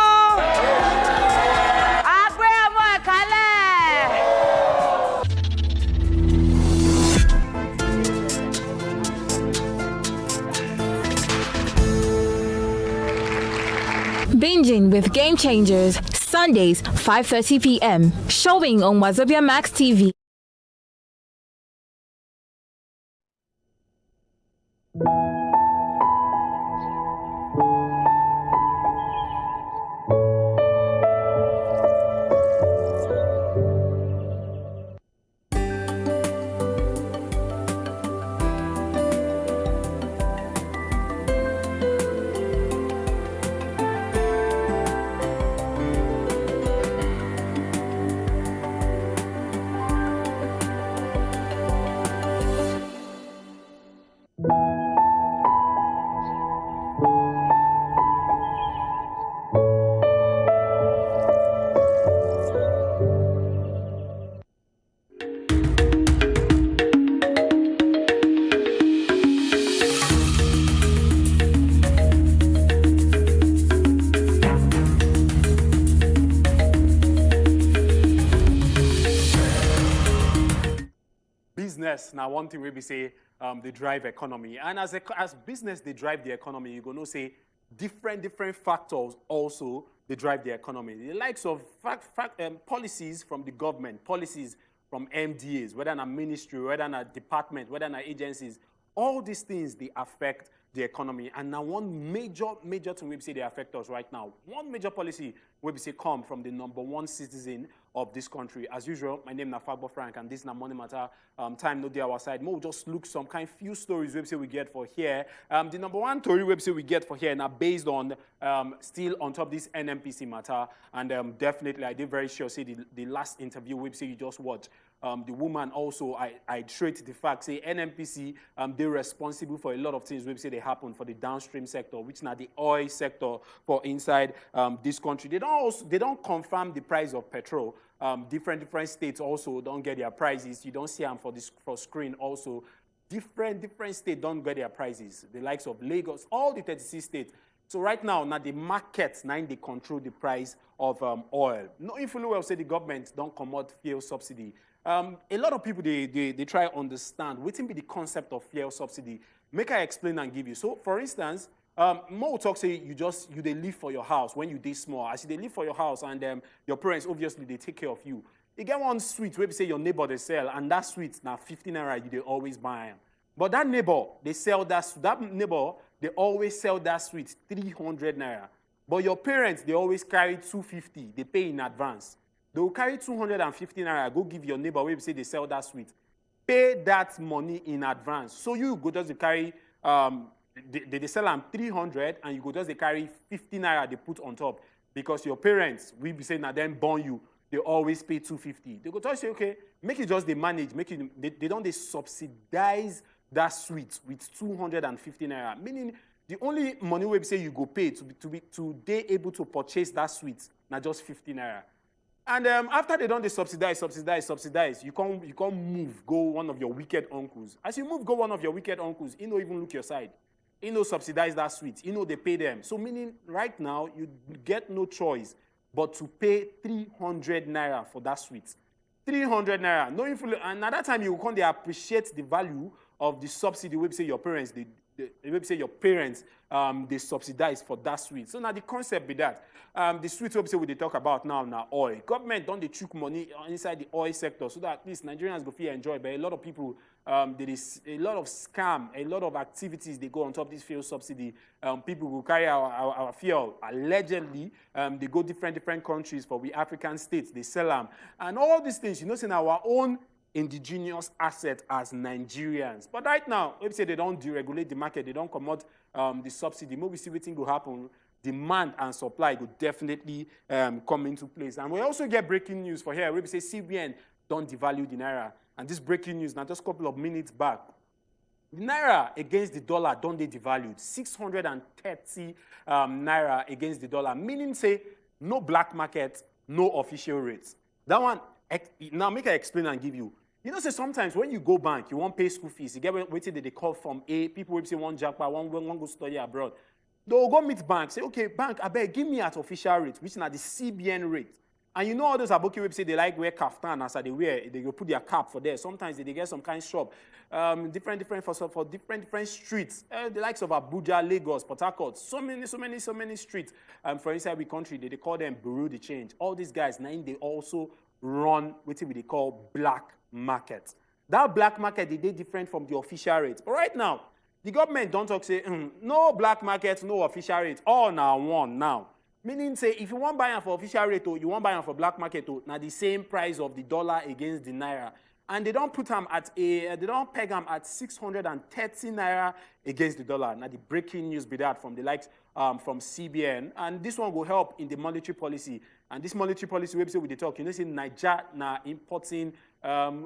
Agbe Amo Ekale! Binging with Game Changers, Sundays, 5:30 p.m. Showing on wazobiamax TV. Now, one thing we say they drive economy, and as business they drive the economy. You gonna say different factors also they drive the economy. The likes of policies from the government, policies from MDAs, whether in a ministry, whether in a department, whether in agencies. All these things they affect the economy. And now one major thing we say they affect us right now. One major policy we say come from the #1 citizen of this country. As usual, my name is Nafagbo Frank, and this is Money Matter. Time no day our side. We'll just look some kind few stories website we get for here. The number one story website we get for here now based on still on top of this NNPC matter, and definitely I did very sure say the last interview website you just watched. The woman also, I treat the fact, say NNPC, they're responsible for a lot of things, we say they happen for the downstream sector, which now the oil sector for inside this country. They don't confirm the price of petrol. Different states also don't get their prices. You don't see them for screen also. Different states don't get their prices. The likes of Lagos, all the 36 states. So right now the markets, now they control the price of oil. No influence say the government don't come out fuel subsidy. A lot of people, they try to understand what be the concept of fuel subsidy. Make I explain and give you. So, for instance, more talk say you they live for your house when you day small. As they live for your house and your parents, obviously, they take care of you. You get one sweet where you say your neighbor, they sell, and that sweet, now 15 naira, they always buy them. But that neighbor, they sell that neighbor, they always sell that sweet 300 naira. But your parents, they always carry 250, they pay in advance. They will carry 250 naira, go give your neighbor where you say they sell that sweet. Pay that money in advance. So you go just carry, they sell them 300 and you go just carry 50 naira they put on top. Because your parents, we be saying that them born you, they always pay 250. They go to say, okay, make it just they manage, they don't subsidize that sweet with 250 naira. Meaning the only money we say you go pay to they able to purchase that sweet, not just 50 naira. And after they don't subsidize, you can't move, go one of your wicked uncles. As you move, go one of your wicked uncles, you don't even look your side. You know subsidize that sweet, you know they pay them. So meaning right now, you get no choice but to pay 300 naira for that sweet. 300 naira. No influence. And at that time, you can't appreciate the value of the subsidy. We say your parents, they subsidize for that sweet. So now the concept be that the sweet website we talk about now oil. Government don't they chook money inside the oil sector so that at least Nigerians go feel enjoy. But a lot of people, there is a lot of scam, a lot of activities they go on top of this fuel subsidy. People will carry our fuel allegedly. They go different countries for we African states. They sell them and all these things. You know, in our own indigenous asset as Nigerians. But right now, if say they don't deregulate the market, they don't come out the subsidy, maybe see what thing will happen, demand and supply will definitely come into place. And we also get breaking news for here. We say CBN don't devalue the Naira. And this breaking news, now just a couple of minutes back, the Naira against the dollar don't they devalued. 630 Naira against the dollar, meaning say no black market, no official rates. That one, now make I explain and give you. You know, say sometimes when you go bank, you want to pay school fees. You get waiting that they call from A. People will say one jackpot, one go study abroad. They'll go meet bank, say, okay, bank, I beg, give me at official rate, which is not the CBN rate. And you know all those aboki will say they like wear kaftan as they wear, they go put their cap for there. Sometimes they get some kind of shop, different for different streets. The likes of Abuja, Lagos, Port Harcourt, so many streets. For inside the country, they call them bureau de change. All these guys, now they also run what they call black market. That black market, they different from the official rate. But right now, the government don't talk say, no black market, no official rate. All now one now. Meaning say, if you want buy for official rate, or you want buy for black market, now the same price of the dollar against the Naira. And they don't put them at they don't peg them at 630 Naira against the dollar. Now the breaking news be that from the likes from CBN. And this one will help in the monetary policy. And this monetary policy website we talk, you know, say Nigeria now importing,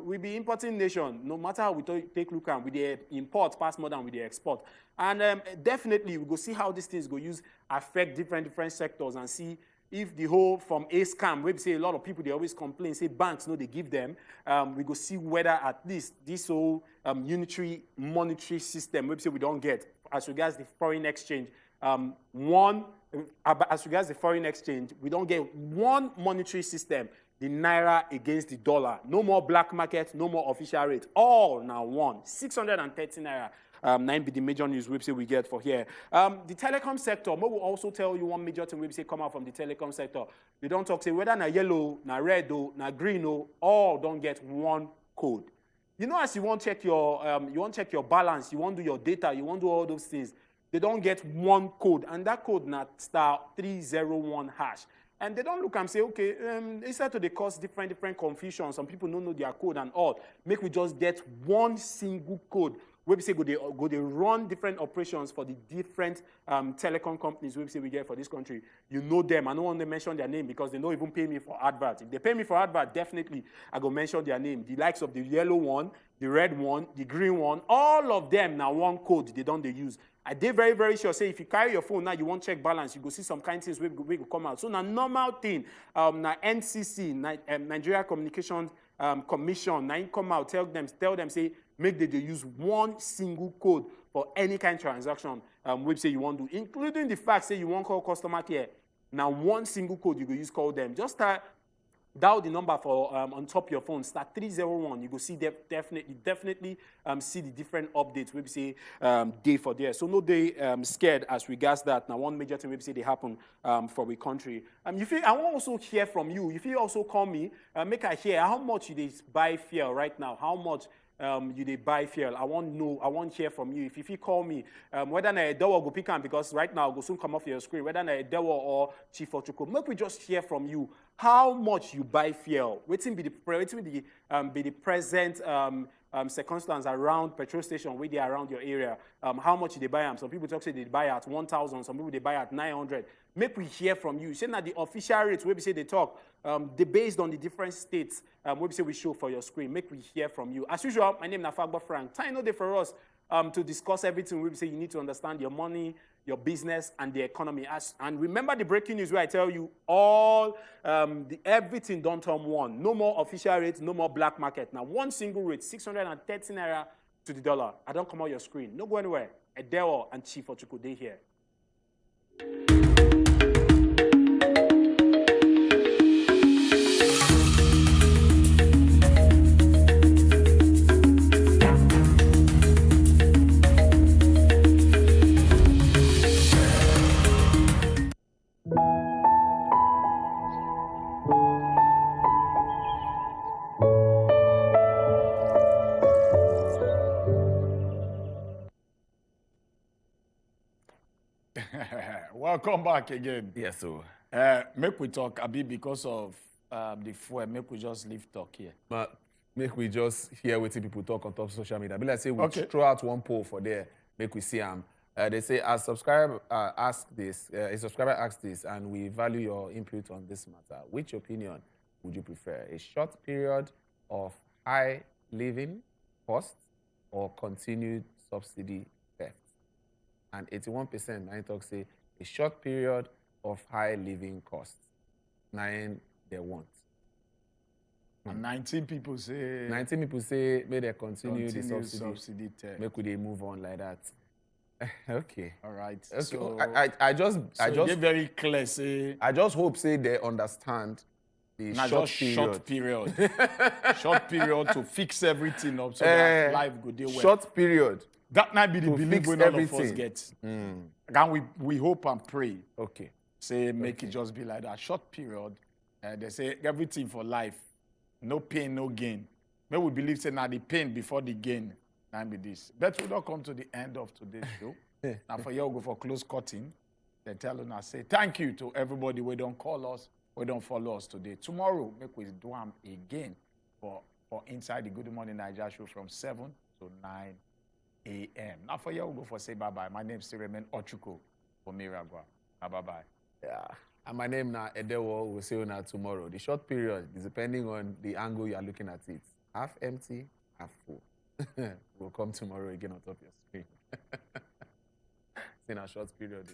we be importing nation, no matter how we take look at, with the import pass more than with the export. And definitely we go see how these things go use affect different sectors and see if the whole from a scam, we say a lot of people, they always complain, say banks, no, they give them. We go see whether at least this whole unitary monetary system, we say we don't get, as regards the foreign exchange, as regards the foreign exchange, we don't get one monetary system, the Naira against the dollar. No more black market, no more official rate. All now one. 630 Naira. 9 be the major news website we get for here. The telecom sector, we will also tell you one major thing website come out from the telecom sector. They don't talk, say whether na yellow, na red, na green, all don't get one code. You know, as you want to check your balance, you want to do your data, you want to do all those things. They don't get one code, and that code na *301#. And they don't look and say, okay, instead to they cause different confusion. Some people don't know their code and all. Make we just get one single code. We say go they run different operations for the different telecom companies we say we get for this country. You know them. I don't want to mention their name because they don't even pay me for advert. If they pay me for advert, definitely I go mention their name. The likes of the yellow one, the red one, the green one, all of them now one code they don't use. I did very, very sure. Say if you carry your phone now, you want check balance, you go see some kind of things we go come out. So now normal thing, now NCC, Nigeria Communications Commission, now come out, tell them, say make they use one single code for any kind of transaction. We say you want to, including the fact say you want to call customer care. Now one single code you go use call them. Just dial the number for on top of your phone, start 301. You go see definitely see the different updates. We say day for there. So no day scared as regards that. Now one major thing we say they happen for the country. You feel I want also hear from you. If you also call me, make I hear how much you they buy fuel right now. How much you they buy fuel. I want to hear from you. If you call me, whether na Edewo go pick am because right now go soon come off your screen. Whether na Edewo or Chief Ochuko, make we just hear from you. How much you buy fuel? Waiting be the present circumstance around petrol station where they are around your area. How much they buy them? Some people talk say they buy at 1,000. Some people they buy at 900. Make we hear from you. Say that the official rates where we say they talk, they based on the different states. Where we say we show for your screen. Make we hear from you. As usual, my name is Nafagba Frank. Time no day for us to discuss everything. We say you need to understand your money, your business, and the economy. And remember the breaking news where I tell you all everything don't turn one. No more official rates, no more black market. Now one single rate, 613 naira to the dollar. I don't come on your screen. No go anywhere. Edewo and Chief Ochuko, they here. Welcome back again. Yes, sir. Make we talk a bit because of the fuel. Make we just leave talk here. But make we just hear what people talk on top of social media. But let's say we throw out one poll for there. Make we see they say a subscriber asked this, and we value your input on this matter. Which opinion would you prefer? A short period of high living costs or continued subsidy theft? And 81% I talk say a short period of high living costs. 9 they want. And 19 people say. 19 people say may they continue the subsidy theft. Make they move on like that. Okay. All right. Okay. So I just very clear. Say I just hope say they understand the short period. Short period to fix everything up so that life go dey well. Short period. That might be the belief we none of us get. And we hope and pray. Okay. Say make it just be like that. Short period. They say everything for life. No pain, no gain. May we believe say now the pain before the gain. Now be this. But we don't come to the end of today's show. Now for you go for close cutting. They tell us say thank you to everybody we don't call us, we don't follow us today. Tomorrow make we do them again for inside the Gudu Morning Naija Show from 7 to 9 a.m. Now for you, we'll go for say bye-bye. My name is Remen Ochuko from Miragua. Bye-bye. Yeah. And my name now Edewo. We'll see you now tomorrow. The short period is depending on the angle you are looking at it. Half empty, half full. We'll come tomorrow again on top of your screen. See in a short period.